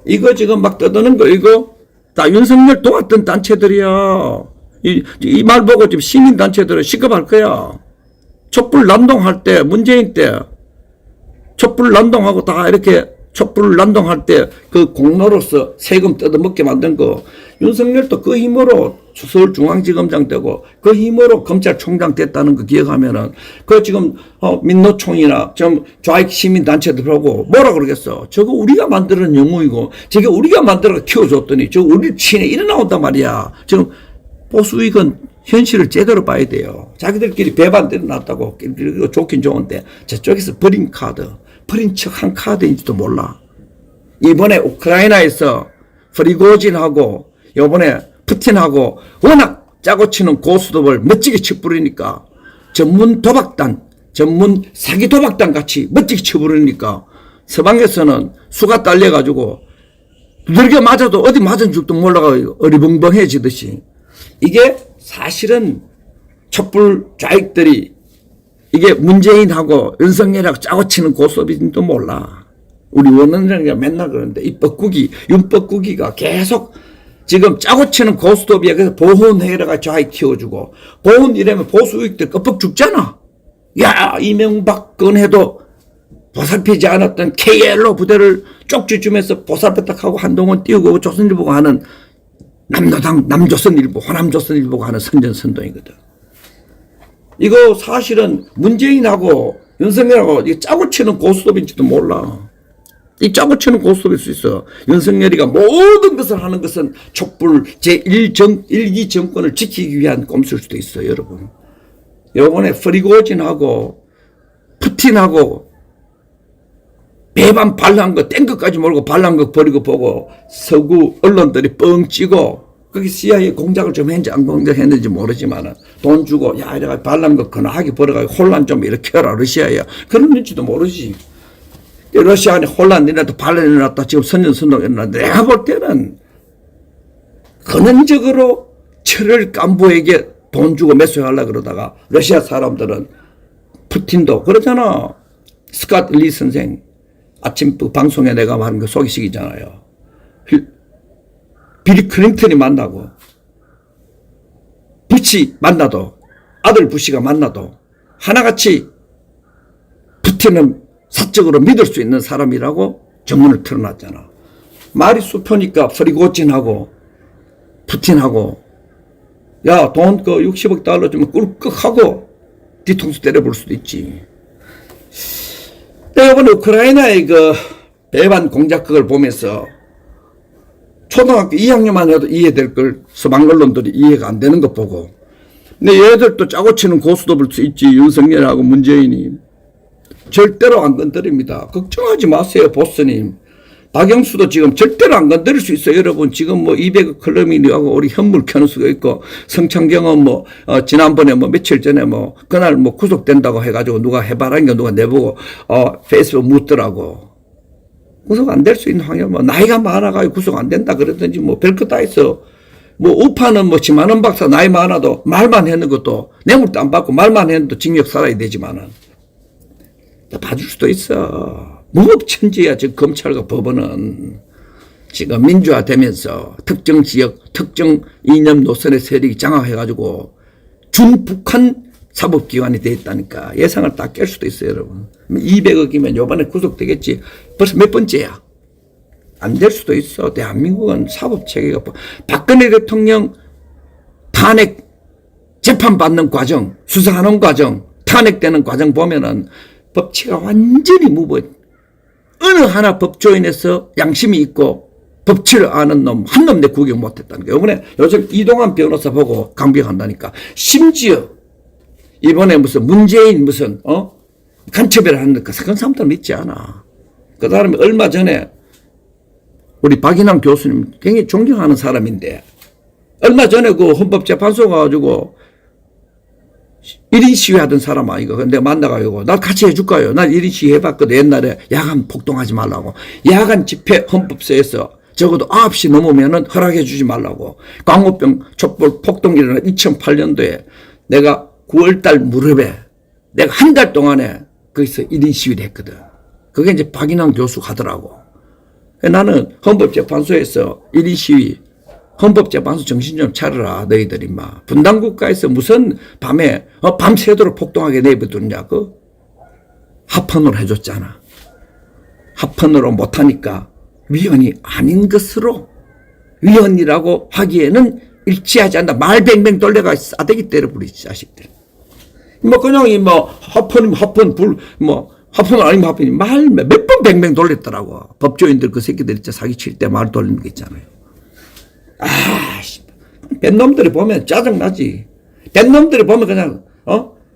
이거 지금 막 떠드는 거, 이거 다 윤석열 도왔던 단체들이야. 이 말 보고 지금 시민단체들은 시급할 거야. 촛불 난동할 때, 문재인 때, 촛불 난동하고 다 이렇게 촛불 난동할 때 그 공로로서 세금 뜯어먹게 만든 거, 윤석열도 그 힘으로 서울중앙지검장 되고 그 힘으로 검찰총장 됐다는 거 기억하면은 그 지금 민노총이나 좀 좌익 시민단체들하고 뭐라 그러겠어. 저거 우리가 만드는 영웅이고 저게 우리가 만들어 키워줬더니 저거 우리 친에 일어나온단 말이야. 지금 보수익은 현실을 제대로 봐야 돼요. 자기들끼리 배반 때려놨다고 좋긴 좋은데 저쪽에서 버린 척한 카드인지도 몰라. 이번에 우크라이나에서 프리고진하고 요번에 푸틴하고 워낙 짜고 치는 고수톱을 멋지게 쳐부르니까 전문 도박단, 전문 사기 도박단 같이 멋지게 쳐부르니까 서방에서는 수가 딸려가지고 두들겨 맞아도 어디 맞은 줄도 몰라가 어리벙벙해지듯이 이게 사실은 촛불 좌익들이 이게 문재인하고 윤석열하고 짜고 치는 고수톱인지도 몰라. 우리 원원장이가 맨날 그러는데 이 윤법국이가 계속 지금 짜고 치는 고스톱이야. 그래서 보훈해라가 좌익 키워주고 보훈 이러면 보수익들 껍벅 죽잖아. 야 이명박근혜도 보살피지 않았던 KLO 부대를 쪽지주면서 보살폈다하고 한동훈 띄우고 조선일보가 하는 남조선일보 호남조선일보가 하는 선전선동이거든. 이거 사실은 문재인하고 윤석열하고 이 짜고 치는 고스톱인지도 몰라. 이 짜고 치는 고스톱일 수 있어. 윤석열이가 모든 것을 하는 것은 촛불 제1기 정권을 지키기 위한 꼼수일 수도 있어요, 여러분. 요번에 프리고진하고 푸틴하고 배반 발란 거 땡크까지 몰고 발란 거 버리고 보고 서구 언론들이 뻥 찌고 거기 CIA 공작을 좀 했는지 안 공작했는지 모르지만 돈 주고 야 이래가 발란 거 근하게 벌어가지고 혼란 좀 일으켜라 러시아야. 그런지도 모르지. 러시아 안에 혼란 일어났다 반란 일어났다 지금 선전선동 일어났다. 내가 볼 때는 근원적으로 철을 깐부에게 돈 주고 매수하려고 그러다가 러시아 사람들은 푸틴도 그러잖아. 스캇 리 선생 아침 방송에 내가 말한 거 소개시키잖아요. 빌리 클린턴이 만나고 부시 만나도 아들 부시가 만나도 하나같이 푸틴은 사적으로 믿을 수 있는 사람이라고 정문을 틀어놨잖아. 말이 숲으니까 프리고진하고 푸틴하고 야 돈 그 60억 달러 주면 꿀꺽하고 뒤통수 때려볼 수도 있지. 내가 이번에 우크라이나의 그 배반 공작극을 보면서 초등학교 2학년만 해도 이해될 걸 서방 언론들이 이해가 안 되는 거 보고 근데 얘들도 짜고 치는 고수도 볼 수 있지. 윤석열하고 문재인이 절대로 안 건드립니다. 걱정하지 마세요 보스님. 박영수도 지금 절대로 안 건드릴 수 있어요. 여러분 지금 뭐 200억 클럽이라고 우리 현물 켜는 수가 있고 성창경은 뭐 지난번에 뭐 며칠 전에 뭐 그날 뭐 구속된다고 해가지고 누가 해봐라니까 누가 내보고 페이스북 묻더라고. 구속 안 될 수 있는 확률 뭐 나이가 많아가지고 구속 안 된다 그러든지 뭐 별것 다 있어. 뭐 우파는 뭐 지만원 박사 나이 많아도 말만 했는 것도 뇌물도 안 받고 말만 했는 징역 살아야 되지만은 봐줄 수도 있어. 무법천지야 지금 검찰과 법원은. 지금 민주화되면서 특정 지역 특정 이념 노선의 세력이 장악해가지고 준북한 사법기관이 돼 있다니까. 예상을 다 깰 수도 있어요 여러분. 200억이면 요번에 구속되겠지. 벌써 몇 번째야. 안 될 수도 있어. 대한민국은 사법체계가 박근혜 대통령 탄핵 재판받는 과정 수사하는 과정 탄핵되는 과정 보면은 법치가 완전히 무법. 어느 하나 법조인에서 양심이 있고 법치를 아는 놈 한 놈 내 구경 못했다는 거예요. 이번에 요즘 이동환 변호사 보고 강변한다니까. 심지어 이번에 무슨 문재인 무슨 간첩이라 하는 그런 사람들 믿지 않아. 그 사람이 얼마 전에 우리 박인환 교수님 굉장히 존경하는 사람인데 얼마 전에 그 헌법재판소 가가지고 1인 시위하던 사람 아이가. 근데 만나가지고 나 같이 해줄까요? 난 1인 시위 해봤거든. 옛날에 야간 폭동하지 말라고. 야간 집회 헌법서에서 적어도 9시 넘으면은 허락해 주지 말라고. 광우병 촛불 폭동 일어난 2008년도에 내가 9월달 무렵에 내가 한 달 동안에 거기서 1인 시위를 했거든. 그게 이제 박인환 교수가 하더라고. 나는 헌법재판소에서 1인 시위, 헌법재판소 정신 좀 차려라, 너희들이 막. 분단국가에서 무슨 밤에, 밤새도록 폭동하게 내버두냐고? 합헌으로 해줬잖아. 합헌으로 못하니까 위헌이 아닌 것으로 위헌이라고 하기에는 일치하지 않는다. 말 뱅뱅 돌려가 싸대기 때려버리지, 자식들. 뭐, 그냥 합헌이면 합헌, 합헌 아니면 합헌이 말 몇 번 뱅뱅 돌렸더라고. 법조인들 그 새끼들 있잖아. 사기칠 때 말 돌리는 게 있잖아요. 뺀놈들이 보면 짜증나지. 뺀놈들이 보면 그냥,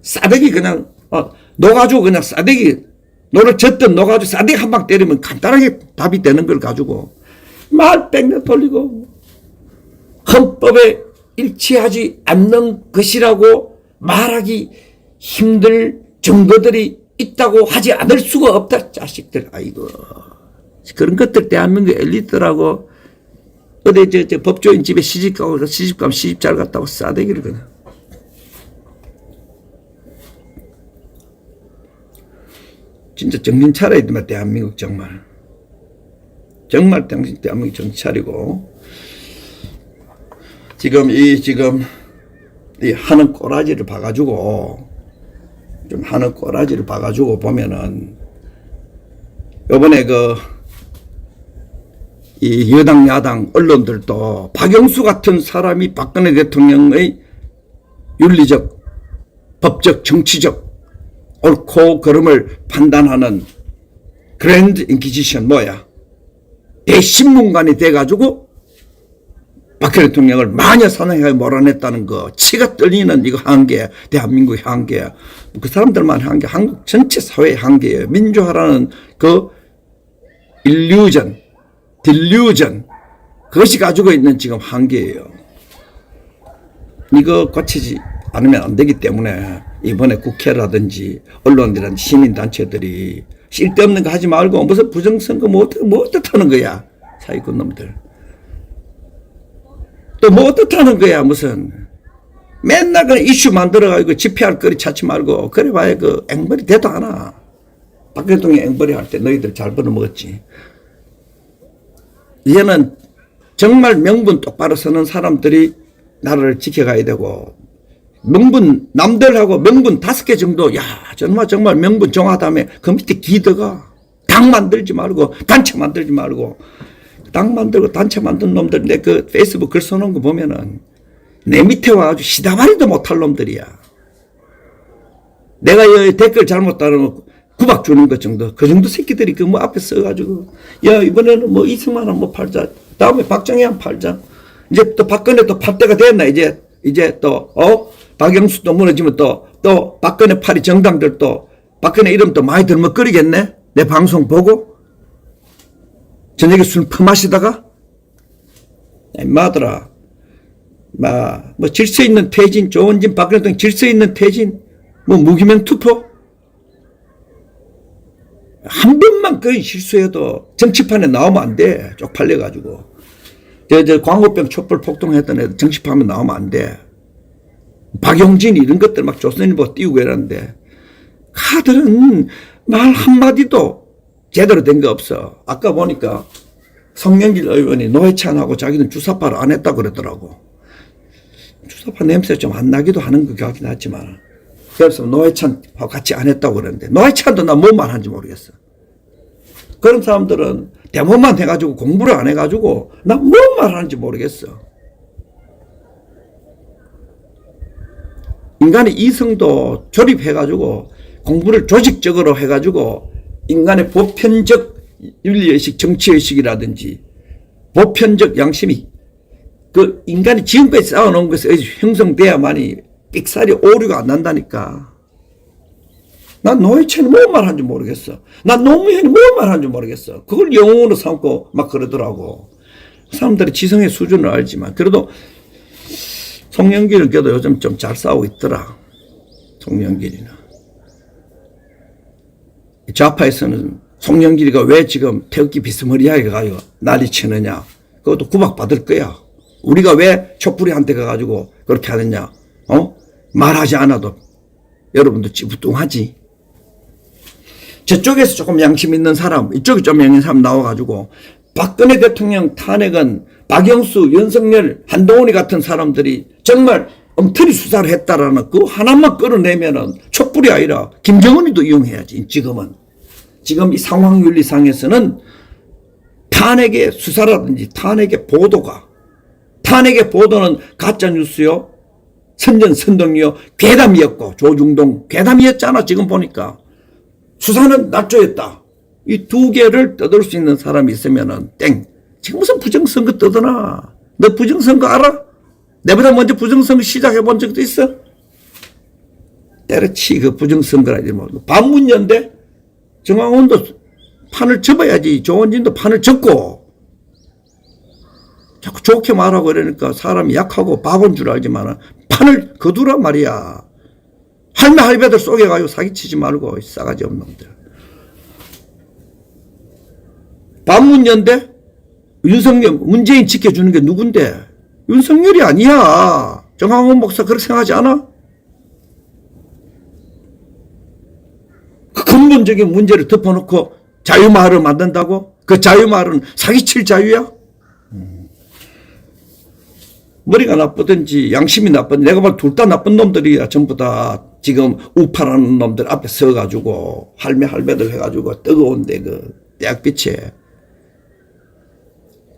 싸대기 그냥, 녹아주고 그냥 싸대기, 노를 젓든 녹아주고 싸대기 한 방 때리면 간단하게 답이 되는 걸 가지고 말 뺑뺑 돌리고 헌법에 일치하지 않는 것이라고 말하기 힘들 정도들이 있다고 하지 않을 수가 없다. 자식들. 아이고. 그런 것들 대한민국 엘리트라고 어디 저 법조인 집에 시집가고 시집 잘 갔다고 싸대기를 그냥. 진짜 정신 차려야 돼, 대한민국 정말. 정말 당신 대한민국 정신 차리고. 지금 이 하는 꼬라지를 봐가지고 좀 하는 꼬라지를 봐가지고 보면은 요번에 이 여당 야당 언론들도 박영수 같은 사람이 박근혜 대통령의 윤리적 법적 정치적 옳고 그름을 판단하는 그랜드 인퀴지션 뭐야 대신문관이 돼가지고 박근혜 대통령을 마녀 사냥하게 몰아냈다는 거 치가 떨리는 이거 한계 대한민국의 한계 그 사람들만 한계 한국 전체 사회의 한계예요. 민주화라는 그 일루전 딜루전 그것이 가지고 있는 지금 한계예요. 이거 고치지 않으면 안 되기 때문에 이번에 국회라든지 언론이라든지 시민단체들이 쓸데없는 거 하지 말고 무슨 부정선거 뭐 어떻다는 거야. 사기꾼 놈들. 또 뭐 어떻다는 거야. 무슨 맨날 그 이슈 만들어가지고 집회할 거리 찾지 말고 그래봐야 그 앵벌이 돼도 하나. 박 대통령 앵벌이 할 때 너희들 잘 벌어먹었지. 이제는 정말 명분 똑바로 서는 사람들이 나라를 지켜가야 되고 명분 남들하고 명분 5개 정도 야 정말 명분 정하다음에 그 밑에 기더가 당 만들지 말고 단체 만들지 말고 당 만들고 단체 만든 놈들 내 그 페이스북 글 써놓은 거 보면은 내 밑에 와가지고 시다발이도 못할 놈들이야. 내가 여기 댓글 잘못 따르면 구박 주는 것 정도 그 정도 새끼들이 그 뭐 앞에 써가지고 야 이번에는 뭐 이승만 한번 팔자 다음에 박정희 팔자 이제 또 박근혜 또 팔 때가 됐나 이제 또 박영수 또 무너지면 또 박근혜 팔이 정당들 또 박근혜 이름 또 많이 들먹거리겠네 내 방송 보고 저녁에 술 퍼마시다가 임마들아 뭐 질서 있는 퇴진, 조원진, 박근혜 등 질서 있는 퇴진, 뭐 무기명 투표 한 번만 거의 실수해도 정치판에 나오면 안 돼. 쪽팔려가지고 저 광우병 촛불 폭동했던 애들 정치판에 나오면 안 돼. 박용진 이런 것들 막 조선일보 띄우고 이러는데 카들은 말 한마디도 제대로 된 거 없어. 아까 보니까 성영길 의원이 노회찬하고 자기는 주사파를 안 했다고 그러더라고. 주사파 냄새 좀 안 나기도 하는 것 같긴 하지만 그래서 노회찬하고 같이 안 했다고 그러는데 노회찬도 나 뭔 말하는지 모르겠어. 그런 사람들은 대모만 해가지고 공부를 안 해가지고 나 뭔 말하는지 모르겠어. 인간의 이성도 조립해가지고 공부를 조직적으로 해가지고 인간의 보편적 윤리의식, 정치의식이라든지 보편적 양심이 그 인간이 지금까지 쌓아놓은 것에 형성돼야만이 삑사리 오류가 안 난다니까. 난 노회찬이 뭔 말하는지 모르겠어. 난 노무현이 뭔 말하는지 모르겠어. 그걸 영웅으로 삼고 막 그러더라고. 사람들이 지성의 수준을 알지만 그래도 송영길은 그래도 요즘 좀 잘 싸우고 있더라. 송영길이는. 좌파에서는 송영길이가 왜 지금 태극기 비스머리하게 가요 난리 치느냐. 그것도 구박받을 거야. 우리가 왜 촛불이한테 가가지고 그렇게 하느냐. 말하지 않아도 여러분도 찌부뚱하지. 저쪽에서 조금 양심 있는 사람, 이쪽에 좀 양심 있는 사람 나와가지고 박근혜 대통령 탄핵은 박영수, 윤석열, 한동훈이 같은 사람들이 정말 엉터리 수사를 했다라는 그 하나만 끌어내면은 촛불이 아니라 김정은이도 이용해야지. 지금 이 상황 윤리상에서는 탄핵의 수사라든지 탄핵의 보도는 가짜뉴스요. 선전선동이요. 괴담이었고 조중동 괴담이었잖아. 지금 보니까. 수사는 낙조였다. 이 두 개를 떠들 수 있는 사람이 있으면은 땡. 지금 무슨 부정선거 떠드나. 너 부정선거 알아? 내보다 먼저 부정선거 시작해본 적도 있어? 때려치 그 부정선거라지 뭐. 반문연대 정황원도 판을 접어야지. 조원진도 판을 접고. 자꾸 좋게 말하고 그러니까 사람이 약하고 바본 줄 알지만 판을 거두란 말이야. 할배들 속여가지고 사기치지 말고 싸가지 없는 놈들. 반문연대 윤석열 문재인 지켜주는 게 누군데? 윤석열이 아니야. 정황원 목사 그렇게 생각하지 않아? 그 근본적인 문제를 덮어놓고 자유마을을 만든다고? 그 자유마을은 사기칠 자유야? 머리가 나쁘든지 양심이 나쁜 내가 볼 둘 다 나쁜 놈들이야. 전부 다 지금 우파라는 놈들 앞에 서가지고 할배들 해가지고 뜨거운데 그 대학빛에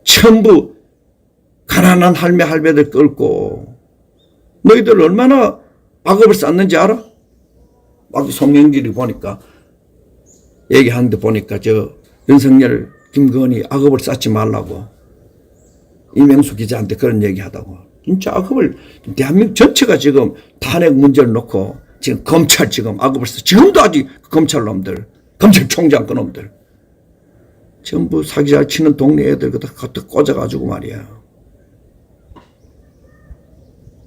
전부 가난한 할배들 끌고 너희들 얼마나 악업을 쌓는지 알아? 막 송영길이 보니까 얘기하는데 보니까 저 윤석열, 김건희 악업을 쌓지 말라고 이명수 기자한테 그런 얘기하다고. 진짜 악업을 대한민국 전체가 지금 탄핵 문제를 놓고 지금 검찰 지금 악업을 써. 지금도 아직 검찰 놈들, 검찰총장 그 놈들 전부 사기 잘 치는 동네 애들 갖다 꽂아가지고 말이야.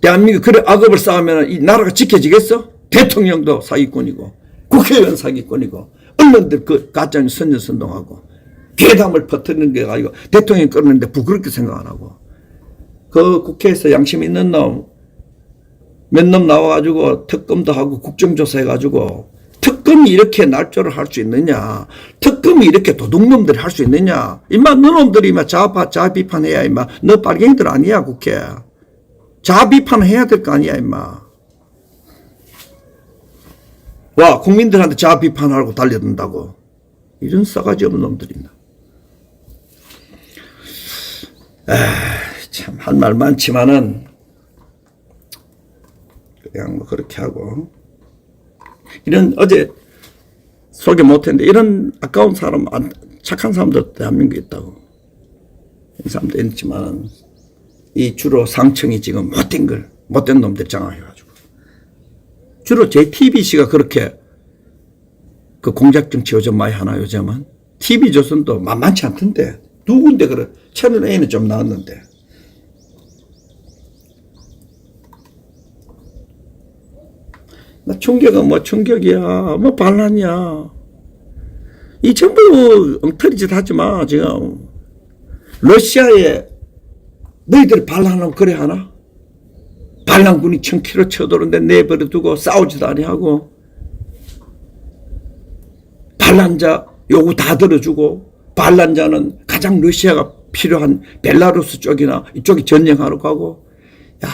대한민국 그래 악업을 쌓으면 이 나라가 지켜지겠어? 대통령도 사기꾼이고 국회의원 사기꾼이고 언론들 그 가짜뉴스 선전선동하고 괴담을 퍼뜨리는 게 아니고 대통령이 끌었는데 부끄럽게 생각 안 하고 그 국회에서 양심 있는 놈 몇 놈 나와가지고 특검도 하고 국정조사 해가지고 특검이 이렇게 날조를 할 수 있느냐, 특검이 이렇게 도둑놈들이 할 수 있느냐. 임마 너놈들이 임마 좌파 비판해야 임마 너 빨갱이들 아니야. 국회 좌 비판해야 될 거 아니야. 임마 와 국민들한테 좌 비판하고 달려든다고. 이런 싸가지 없는 놈들이나. 참 할 말 많지만은 그냥 뭐 그렇게 하고 이런 어제 소개 못했는데 이런 아까운 사람 착한 사람도 대한민국에 있다고. 이 사람도 있지만 이 주로 상층이 지금 못된 놈들 장악해가지고 주로 JTBC가 그렇게 그 공작 정치 요즘 많이 하나 요즘은 TV조선도 만만치 않던데 두 군데 그래. 채널 A는 좀 나왔는데. 나 충격은 뭐 충격이야. 뭐 반란이야. 이 전부 엉터리 짓 하지 마, 지금. 러시아에 너희들이 반란하면 그래 하나? 반란군이 1000km 쳐도는데 내버려 두고 싸우지도 아니하고, 반란자 요구 다 들어주고, 반란자는 가장 러시아가 필요한 벨라루스 쪽이나 이쪽에 전쟁하러 가고, 야,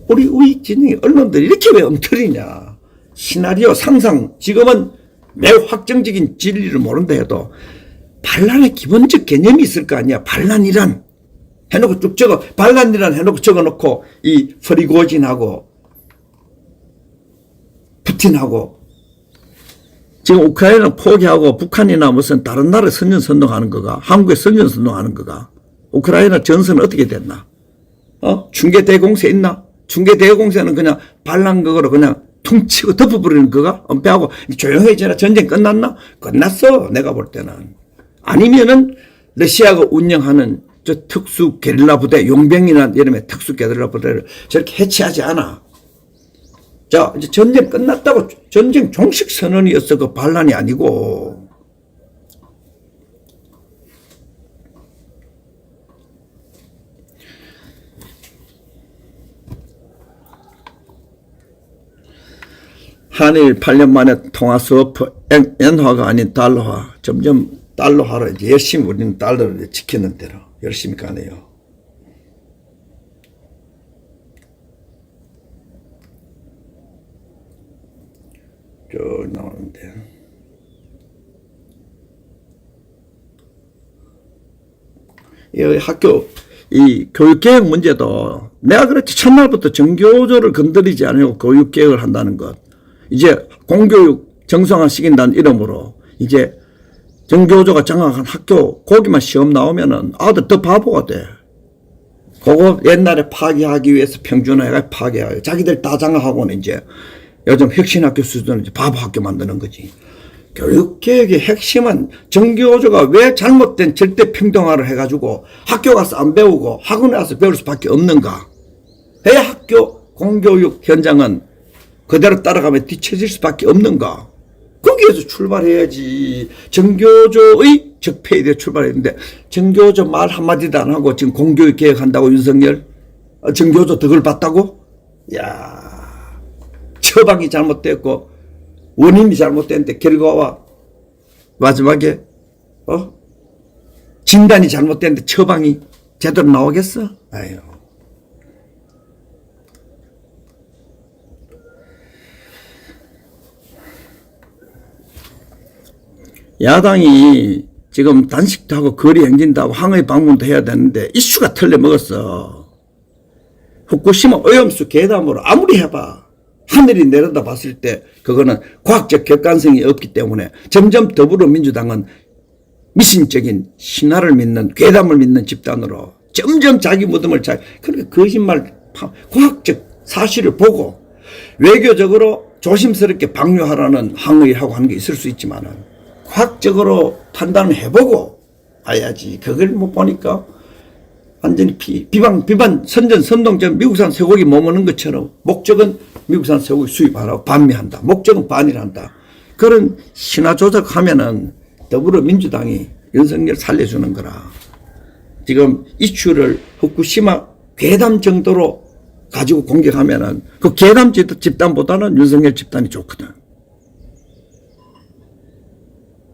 우리 진영이 언론들이 이렇게 왜 엉터리냐. 시나리오 상상, 지금은 매우 확정적인 진리를 모른다 해도 반란의 기본적 개념이 있을 거 아니야. 반란이란 해놓고 쭉 적어, 반란이란 해놓고 적어놓고 이 프리고진하고 푸틴하고 지금 우크라이나 포기하고 북한이나 무슨 다른 나라 선전선동하는 거가, 한국에 선전선동하는 거가, 우크라이나 전선은 어떻게 됐나? 중계대공세 있나? 중계대공세는 그냥 반란극으로 그냥 퉁치고 덮어버리는 거가 은폐하고 조용해지나. 전쟁 끝났나? 끝났어, 내가 볼 때는. 아니면은 러시아가 운영하는 저 특수 게릴라 부대, 용병이나 이름의 특수 게릴라 부대를 저렇게 해체하지 않아. 자, 이제 전쟁 끝났다고, 전쟁 종식 선언이었어. 그 반란이 아니고. 한일 8년 만에 통화 수업, 엔화가 아닌 달러화. 점점 달러화로 이제 열심히 우리는 달러를 지키는 대로 열심히 가네요. 쭉 나오는데. 이 학교, 이 교육개혁 문제도 내가 그렇지 첫날부터 정교조를 건드리지 않고 교육개혁을 한다는 것. 이제 공교육 정상화 시킨다는 이름으로 이제 정교조가 장악한 학교 거기만 시험 나오면은 아들 더 바보가 돼. 그거 옛날에 파괴하기 위해서 평준화해가 파괴하고 자기들 다 장악하고는 이제 요즘 혁신학교 수준을 이제 바보 학교 만드는 거지. 교육개혁의 핵심은 정교조가 왜 잘못된 절대평등화를 해가지고 학교 가서 안 배우고 학원에 가서 배울 수밖에 없는가. 왜 학교 공교육 현장은 그대로 따라가면 뒤처질 수밖에 없는가. 거기에서 출발해야지. 정교조의 적폐에 대해 출발했는데 정교조 말 한마디도 안 하고 지금 공교육 개혁한다고 윤석열. 정교조 덕을 봤다고? 야, 처방이 잘못됐고 원인이 잘못됐는데 결과와 마지막에 진단이 잘못됐는데 처방이 제대로 나오겠어? 아유. 야당이 지금 단식도 하고 거리 행진도 하고 항의 방문도 해야 되는데 이슈가 틀려먹었어. 후쿠시마 오염수 괴담으로 아무리 해봐. 하늘이 내려다 봤을 때 그거는 과학적 객관성이 없기 때문에 점점 더불어민주당은 미신적인 신화를 믿는, 괴담을 믿는 집단으로 점점 자기 무덤을 그러니까 거짓말, 과학적 사실을 보고 외교적으로 조심스럽게 방류하라는 항의하고 하는 게 있을 수 있지만은 과학적으로 판단을 해보고 봐야지. 그걸 못 보니까 완전히 비방 선전선동처럼 미국산 쇠고기 못 먹는 것처럼 목적은 미국산 쇠고기 수입하라고 반미한다. 목적은 반일한다. 그런 신화 조작하면은 더불어민주당이 윤석열 살려주는 거라. 지금 이슈를 후쿠시마 괴담 정도로 가지고 공격하면은 그 괴담 집단보다는 윤석열 집단이 좋거든.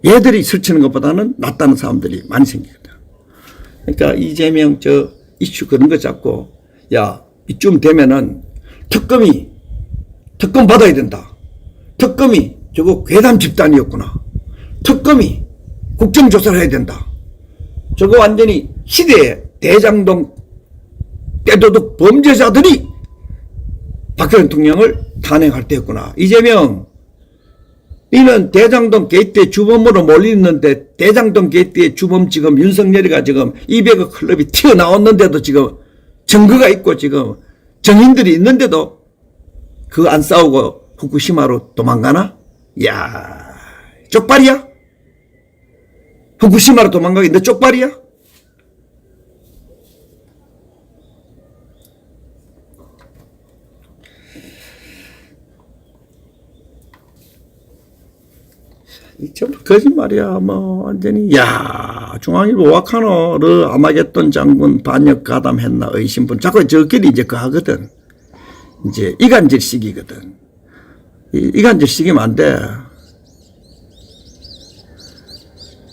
얘들이 설치는 것보다는 낫다는 사람들이 많이 생기거든. 그러니까 이재명 저 이슈 그런 거 잡고 야 이쯤 되면은 특검 받아야 된다. 특검이 저거 괴담 집단이었구나. 특검이 국정조사를 해야 된다. 저거 완전히 시대의 대장동 떼도둑 범죄자들이 박근혜 대통령을 탄핵할 때였구나. 이재명 이는 대장동 게이트의 주범으로 몰리는데 대장동 게이트의 주범 지금 윤석열이가 지금 200억 클럽이 튀어나왔는데도 지금 증거가 있고 지금 정인들이 있는데도 그거 안 싸우고 후쿠시마로 도망가나? 야 쪽발이야? 후쿠시마로 도망가기 너 쪽발이야? 전부 거짓말이야. 뭐 완전히 야 중앙일보 와카노 르 아마겟돈 장군 반역 가담했나 의심분 자꾸 저끼리 이제 그 하거든. 이제 이간질식이거든. 이간질식이면 안 돼.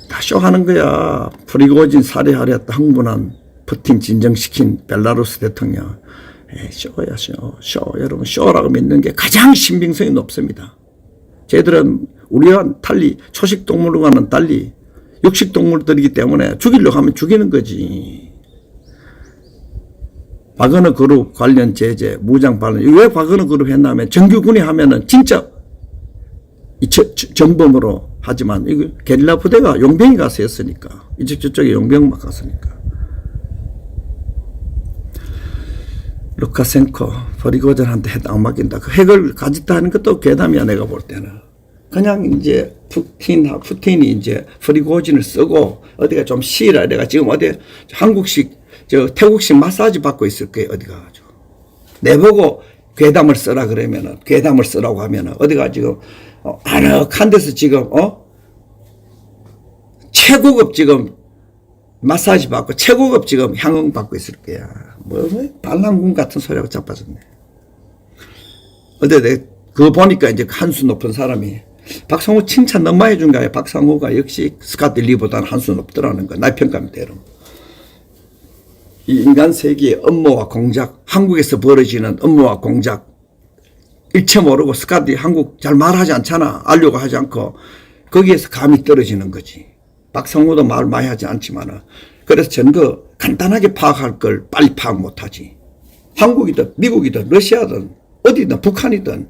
다 쇼하는 거야. 프리고진 살해하렸다 흥분한 푸틴 진정시킨 벨라루스 대통령. 쇼야 쇼. 여러분 쇼라고 믿는 게 가장 신빙성이 높습니다. 쟤들은 우리와 달리 초식동물과는 달리 육식동물들이기 때문에 죽이려고 하면 죽이는 거지. 바그너 그룹 관련 제재 무장 반론. 왜 바그너 그룹 했냐면 정규군이 하면은 진짜 전범으로 하지만 이거 게릴라 부대가 용병이 가서 했으니까 이쪽 저쪽에 용병만 갔으니까. 루카센코 프리고진한테 핵 안 맡긴다. 그 핵을 가졌다 하는 것도 괴담이야. 내가 볼 때는 그냥 이제 푸틴이 이제 프리고진을 쓰고 어디가 좀 쉬라. 내가 지금 어디 한국식 태국식 마사지 받고 있을 거예요. 어디 가가지고 내보고 괴담을 쓰라 그러면은 괴담을 쓰라고 하면은 어디가 지금 아늑한 데서 지금 최고급 지금 마사지 받고 최고급 지금 향응 받고 있을 거야. 뭐 반란군 같은 소리하고 자빠졌네. 어제 내가 그거 보니까 이제 한 수 높은 사람이 박상호 칭찬 너무 많이 해준 거야. 박상호가 역시 스카트 리보다는 한 수 높더라는 거. 날 평가입니다, 여러분. 이 인간 세계의 업무와 공작, 한국에서 벌어지는 업무와 공작 일체 모르고 스카트 한국 잘 말하지 않잖아. 알려고 하지 않고 거기에서 감이 떨어지는 거지. 박상호도 말 많이 하지 않지만은 그래서 전거 간단하게 파악할 걸 빨리 파악 못하지. 한국이든 미국이든 러시아든 어디든 북한이든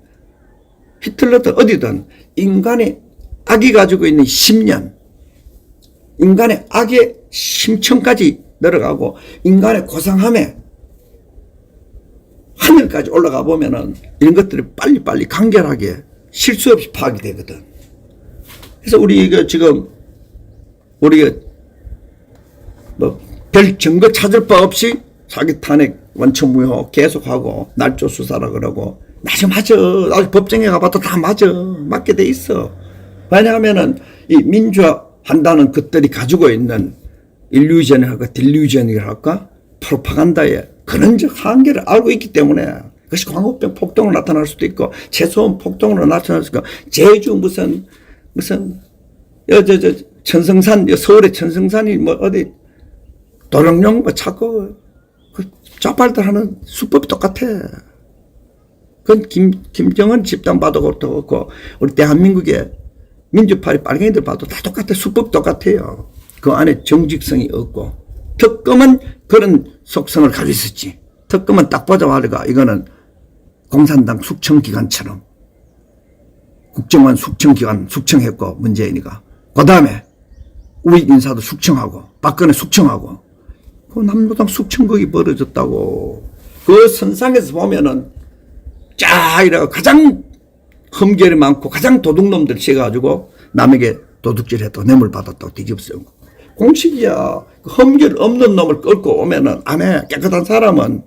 히틀러든 어디든 인간의 악이 가지고 있는 심년, 인간의 악의 심층까지 내려가고 인간의 고상함에 하늘까지 올라가 보면은 이런 것들이 빨리빨리 간결하게 실수 없이 파악이 되거든. 그래서 우리가 지금 우리가 뭐 별 증거 찾을 바 없이 사기 탄핵 원천 무효 계속하고 날조 수사라 그러고 맞아 아직 법정에 가봐도 다 맞게 돼 있어. 왜냐하면은 이 민주화 한다는 것들이 가지고 있는 일루전이랄까 딜루전이랄까 프로파간다의 근원적 한계를 알고 있기 때문에 그것이 광우병 폭동으로 나타날 수도 있고 최소한 폭동으로 나타날 수도 있고 제주 무슨 천성산 서울의 천성산이 뭐 어디 도롱뇽 뭐 찾고 그 좌빨들 하는 수법이 똑같아. 그건 김정은 집단 봐도 그렇고 우리 대한민국의 민주파리 빨갱이들 봐도 다 똑같아. 수법 똑같아요. 그 안에 정직성이 없고 특검은 그런 속성을 가지고 있었지. 특검은 딱 보자마자 이거는 공산당 숙청기관처럼 국정원 숙청기관 숙청했고 문재인이가 그 다음에 우익 인사도 숙청하고 박근혜 숙청하고 그 남로당 숙청극이 벌어졌다고. 그 선상에서 보면은 쫙 이래가 가장 흠결이 많고 가장 도둑놈들 씌어가지고 남에게 도둑질했다고 뇌물 받았다고 뒤집어쓰고 공식이야. 흠결 없는 놈을 끌고 오면은 안에 깨끗한 사람은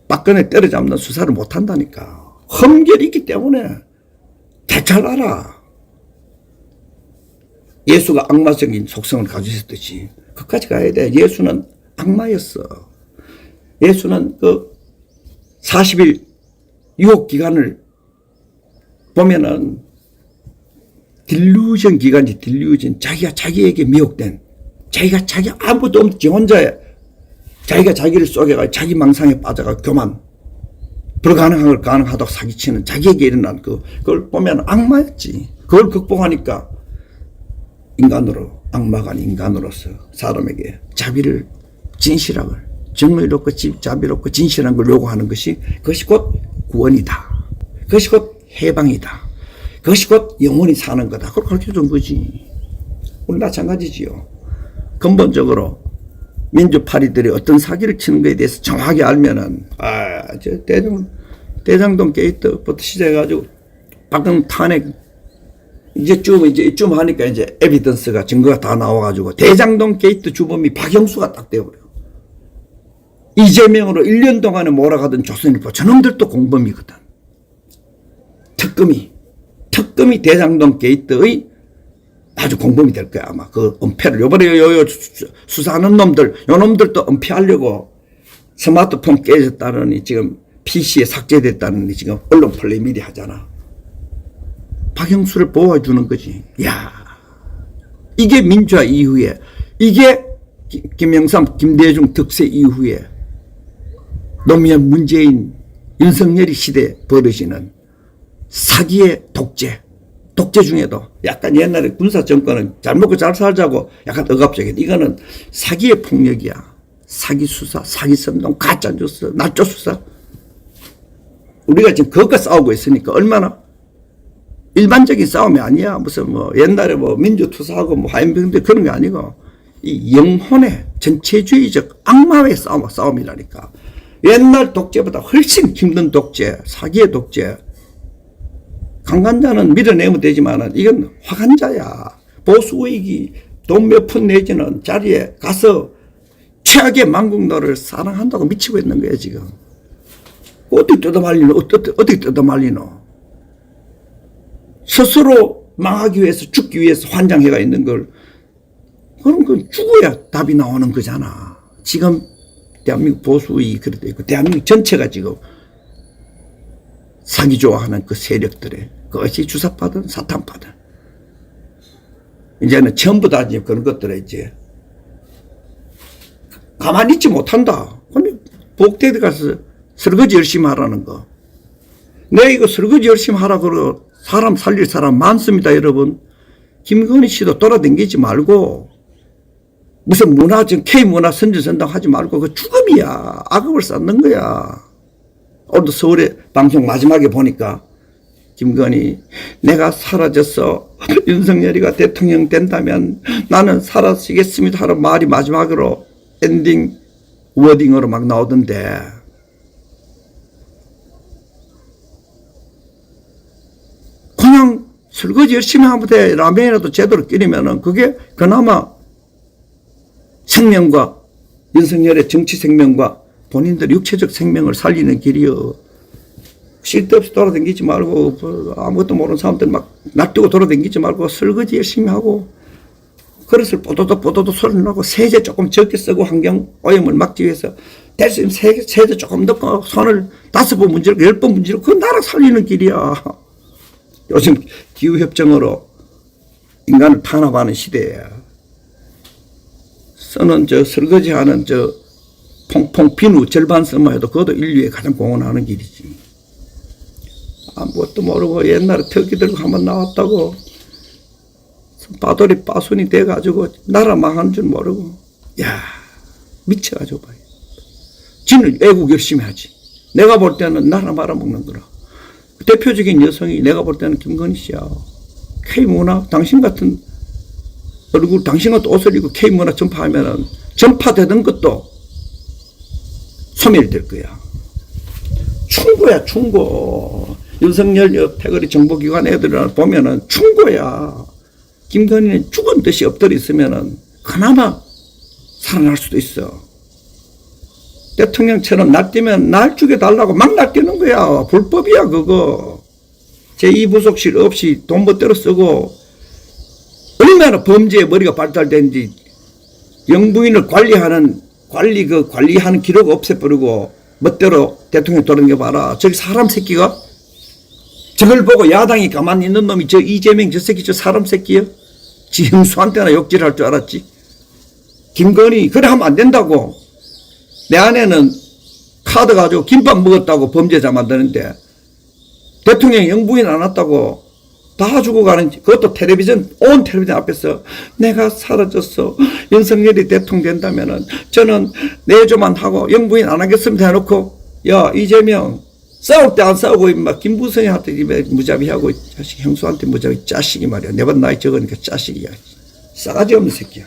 박근혜 때려잡는 수사를 못한다니까. 흠결이 있기 때문에 대잘 알아. 예수가 악마적인 속성을 가지고 있었듯이 그까지 가야 돼. 예수는 악마였어. 예수는 그 40일 유혹 기간을 보면은 딜루전 기간이 딜루전. 자기가 자기에게 미혹된 자기 아무것도 없지 혼자에 자기가 자기를 속여가 자기 망상에 빠져가 교만 불가능한 걸 가능하다고 사기치는 자기에게 일어난 그걸 보면 악마였지. 그걸 극복하니까 인간으로 악마가 아닌 인간으로서 사람에게 자비를 진실함을 정의롭고 자비롭고 진실한 걸 요구하는 것이 그것이 곧 구원이다. 그것이 곧 해방이다. 그것이 곧 영원히 사는 거다. 그걸 가르쳐준 거지. 우리 마찬가지지요. 근본적으로 민주파리들이 어떤 사기를 치는 것에 대해서 정확히 알면은 저 대장동 게이트부터 시작해가지고 박근혜 탄핵 이제쯤 하니까 이제 에비던스가 증거가 다 나와가지고 대장동 게이트 주범이 박영수가 딱 되어버려. 이재명으로 1년 동안에 몰아가던 조선일보 저놈들도 공범이거든. 특검이 대장동 게이트의 아주 공범이 될 거야 아마. 그 은폐를 요번에 요 수사하는 놈들 요 놈들도 은폐하려고 스마트폰 깨졌다느니 지금 PC에 삭제됐다느니 지금 언론 플레이미디 하잖아. 박형수를 보호해주는 거지. 야, 이게 민주화 이후에, 이게 김영삼, 김대중 득세 이후에 노무현, 문재인, 윤석열이 시대에 벌어지는 사기의 독재. 독재 중에도 약간 옛날에 군사정권은 잘 먹고 잘 살자고 약간 억압적인, 이거는 사기의 폭력이야. 사기 수사, 사기 선동, 가짜 뉴스, 날조 수사. 우리가 지금 그것과 싸우고 있으니까 얼마나 일반적인 싸움이 아니야. 무슨 뭐 옛날에 뭐 민주투사하고 뭐 하인병들 그런 게 아니고 이 영혼의 전체주의적 악마의 싸움이라니까. 옛날 독재보다 훨씬 힘든 독재, 사기의 독재. 강간자는 밀어내면 되지만 이건 화간자야. 보수의익이 돈 몇 푼 내지는 자리에 가서 최악의 망국노를 사랑한다고 미치고 있는 거야 지금. 어떻게 뜯어말리노? 어떻게 뜯어말리노? 스스로 망하기 위해서, 죽기 위해서 환장해가 있는 걸, 그럼 그 죽어야 답이 나오는 거잖아. 지금 대한민국 보수의 그래 돼 있고 대한민국 전체가 지금 사기 좋아하는 그 세력들의 그것이 주사파든 사탄파든 이제는 전부 다 이제 그런 것들에 이제 가만히 있지 못한다. 근데 복대에 가서 설거지 열심히 하라는 거. 내 이거 설거지 열심히 하라 그러고 사람 살릴 사람 많습니다, 여러분. 김건희 씨도 돌아다니지 말고 무슨 문화, 지금 K문화 선전선당 하지 말고 그 죽음이야. 악업을 쌓는 거야. 오늘도 서울에 방송 마지막에 보니까 김건희, 내가 사라졌어. 윤석열이가 대통령 된다면 나는 사라지겠습니다 하는 말이 마지막으로 엔딩 워딩으로 막 나오던데, 그냥 설거지 열심히 하면 돼. 라면이라도 제대로 끓이면은 그게 그나마 생명과 윤석열의 정치 생명과 본인들 육체적 생명을 살리는 길이요. 쓸데없이 돌아다니지 말고 아무것도 모르는 사람들 막 놔두고 돌아다니지 말고 설거지 열심히 하고 그릇을 뽀도도 소리 나고 세제 조금 적게 쓰고 환경 오염을 막기 위해서 될 수 있으면 세제 조금 넣고 손을 5번 문지르고 10번 문지르고 그건 나라 살리는 길이야. 요즘 기후협정으로 인간을 탄압하는 시대야. 쓰는 저 설거지하는 저 퐁퐁 비누 절반 쓰면 해도 그것도 인류에 가장 공헌하는 길이지. 아무것도 모르고 옛날에 터키 들고 한번 나왔다고 빠돌이 빠순이 돼가지고 나라 망한 줄 모르고, 야, 미쳐가지고 봐요. 지는 애국 열심히 하지. 내가 볼 때는 나라 말아먹는 거라. 대표적인 여성이 내가 볼 때는 김건희 씨야. K문화, 당신 같은 얼굴, 당신 같은 옷을 입고 K문화 전파하면은 전파되던 것도 소멸될 거야. 충고야, 충고. 윤석열 패거리 정보기관 애들을 보면은 충고야. 김건희는 죽은 듯이 엎드려 있으면은 그나마 살아날 수도 있어. 대통령처럼 날뛰면 날 죽여달라고 막 날뛰는 거야. 불법이야, 그거. 제2부속실 없이 돈 멋대로 쓰고, 얼마나 범죄에 머리가 발달된지, 영부인을 관리하는 기록 없애버리고, 멋대로 대통령 돌아다녀봐라. 저기 사람 새끼가? 저걸 보고 야당이 가만히 있는 놈이 저 이재명 저 새끼 저 사람 새끼야? 지 형수한테나 욕질할 줄 알았지? 김건희, 그래 하면 안 된다고. 내 아내는 카드 가지고 김밥 먹었다고 범죄자 만드는데 대통령 영부인 안 왔다고 다 죽어가는, 그것도 텔레비전, 온 텔레비전 앞에서 내가 사라졌어. 윤석열이 대통령 된다면은 저는 내조만 하고 영부인 안 하겠습니다 해놓고, 야, 이재명, 싸울 때 안 싸우고, 막, 김부성한테 무자비하고, 자식, 형수한테 무자비, 짜식이 말이야. 내번 나이 적으니까 짜식이야. 싸가지 없는 새끼야.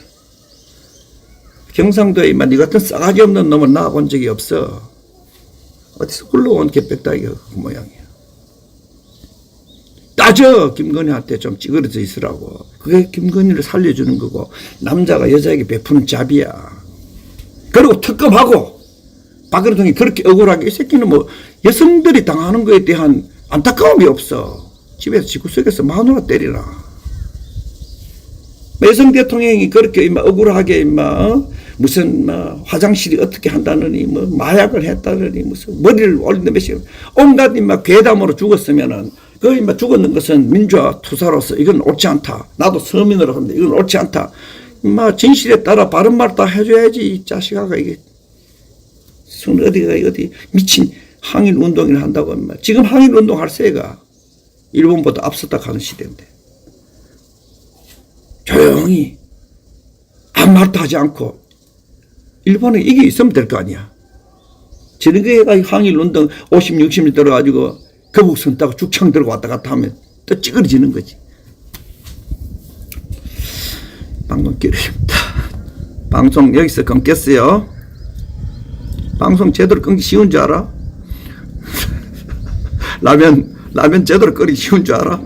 경상도에 니 같은 싸가지 없는 놈을 낳아본 적이 없어. 어디서 굴러온 개백다기가 그 모양이야. 따져! 김건희한테 좀 찌그러져 있으라고. 그게 김건희를 살려주는 거고, 남자가 여자에게 베푸는 잡이야. 그리고 특검하고, 박근혜통이 그렇게 억울하게, 이 새끼는 뭐, 여성들이 당하는 거에 대한 안타까움이 없어. 집에서 지구석에서 마누라 때리라. 여성 대통령이 그렇게 억울하게 무슨 화장실이 어떻게 한다느니 마약을 했다느니 무슨 머리를 올린다 몇시 온갖 괴담으로 죽었으면은 그 죽었는 것은 민주화 투사로서 이건 옳지 않다. 나도 서민으로 하는데 이건 옳지 않다. 진실에 따라 바른 말 다 해줘야지 이 자식아가 이게 어디 미친 항일 운동을 한다고 지금 항일 운동 할 새가 일본보다 앞섰다 가는 시대인데 조용히 아무 말도 하지 않고 일본에 이게 있으면 될 거 아니야. 저런 게 항일 운동 50, 60년 들어가지고 거북선 타고 죽창 들고 왔다 갔다 하면 또 찌그러지는 거지. 방송 끼립니다. 방송 여기서 끊겠어요. 방송 제대로 끊기 쉬운 줄 알아? 라면 제대로 끓이기 쉬운 줄 알아?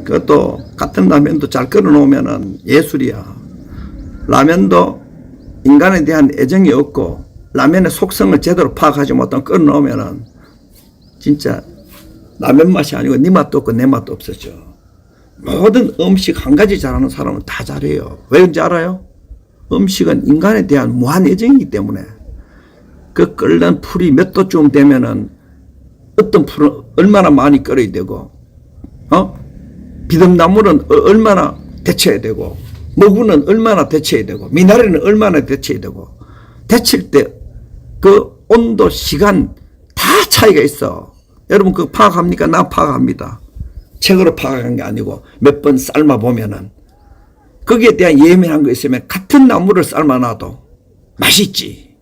그것도 같은 라면도 잘 끓여놓으면 예술이야. 라면도 인간에 대한 애정이 없고 라면의 속성을 제대로 파악하지 못하면 끓여놓으면 진짜 라면 맛이 아니고 네 맛도 없고 내 맛도 없어져. 모든 음식 한 가지 잘하는 사람은 다 잘해요. 왜인지 알아요? 음식은 인간에 대한 무한 애정이기 때문에 그 끓는 풀이 몇 도쯤 되면은 어떤 풀은 얼마나 많이 끓여야 되고 비듬나물은 얼마나 데쳐야 되고 먹우는 얼마나 데쳐야 되고 미나리는 얼마나 데쳐야 되고 데칠 때 그 온도 시간 다 차이가 있어. 여러분 그거 파악합니까? 난 파악합니다. 책으로 파악한 게 아니고 몇 번 삶아 보면은 거기에 대한 예민한 거 있으면 같은 나물을 삶아놔도 맛있지.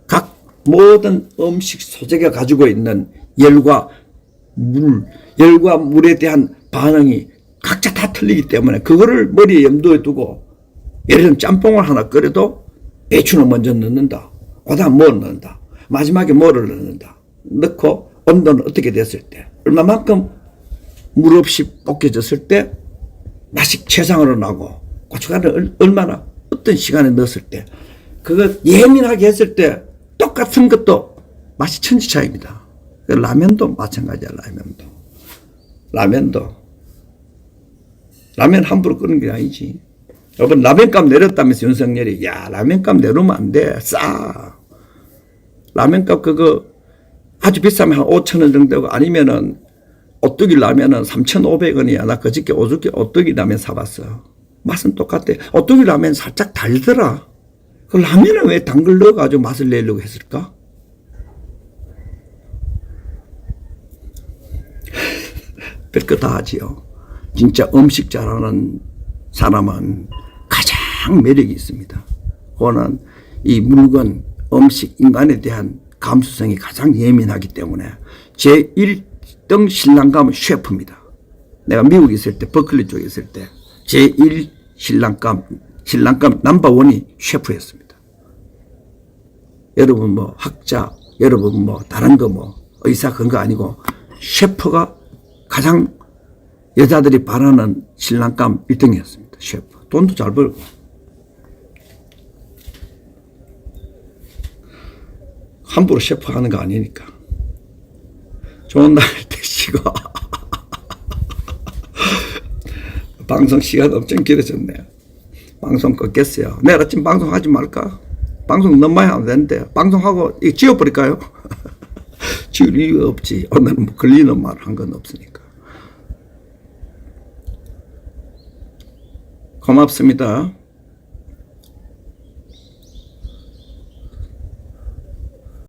각 모든 음식 소재가 가지고 있는 열과 물에 대한 반응이 각자 다 틀리기 때문에 그거를 머리에 염두에 두고 예를 들면 짬뽕을 하나 끓여도 배추는 먼저 넣는다. 그 다음 뭐 넣는다. 마지막에 뭐를 넣는다. 넣고 온도는 어떻게 됐을 때 얼마만큼 물 없이 볶여졌을 때 맛이 최상으로 나고 고춧가루를 얼마나 어떤 시간에 넣었을 때 그거 예민하게 했을 때 똑같은 것도 맛이 천지차이입니다. 라면도 마찬가지야. 라면 함부로 끓는 게 아니지. 여러분 라면값 내렸다면서 윤석열이 라면값 내리면 안 돼. 싸. 라면값 그거 아주 비싸면 한 5,000원 정도고 아니면은 오뚜기 라면은 3,500원이야. 나 그저께 오뚜기 라면 사봤어. 맛은 똑같아. 오뚜기 라면 살짝 달더라. 그 라면에 왜 단 걸 넣어가지고 맛을 내려고 했을까? 별거 다 하지요. 진짜 음식 잘하는 사람은 가장 매력이 있습니다. 그거는 이 물건, 음식, 인간에 대한 감수성이 가장 예민하기 때문에 제1등 신랑감은 셰프입니다. 내가 미국에 있을 때, 버클리 쪽에 있을 때 제1 신랑감 넘버원이 셰프였습니다. 여러분 학자, 여러분 다른 거 의사 그런 거 아니고 셰프가 가장 여자들이 바라는 신랑감 1등이었습니다. 셰프. 돈도 잘 벌고. 함부로 셰프 하는 거 아니니까. 좋은 날 되시고. 방송 시간 엄청 길어졌네요. 방송 끊겠어요. 내일 아침 방송하지 말까? 방송 너무 많이 하면 되는데 방송하고 이거 지워버릴까요? 지울 이유가 없지. 오늘은 걸리는 말 한 건 없으니까. 고맙습니다.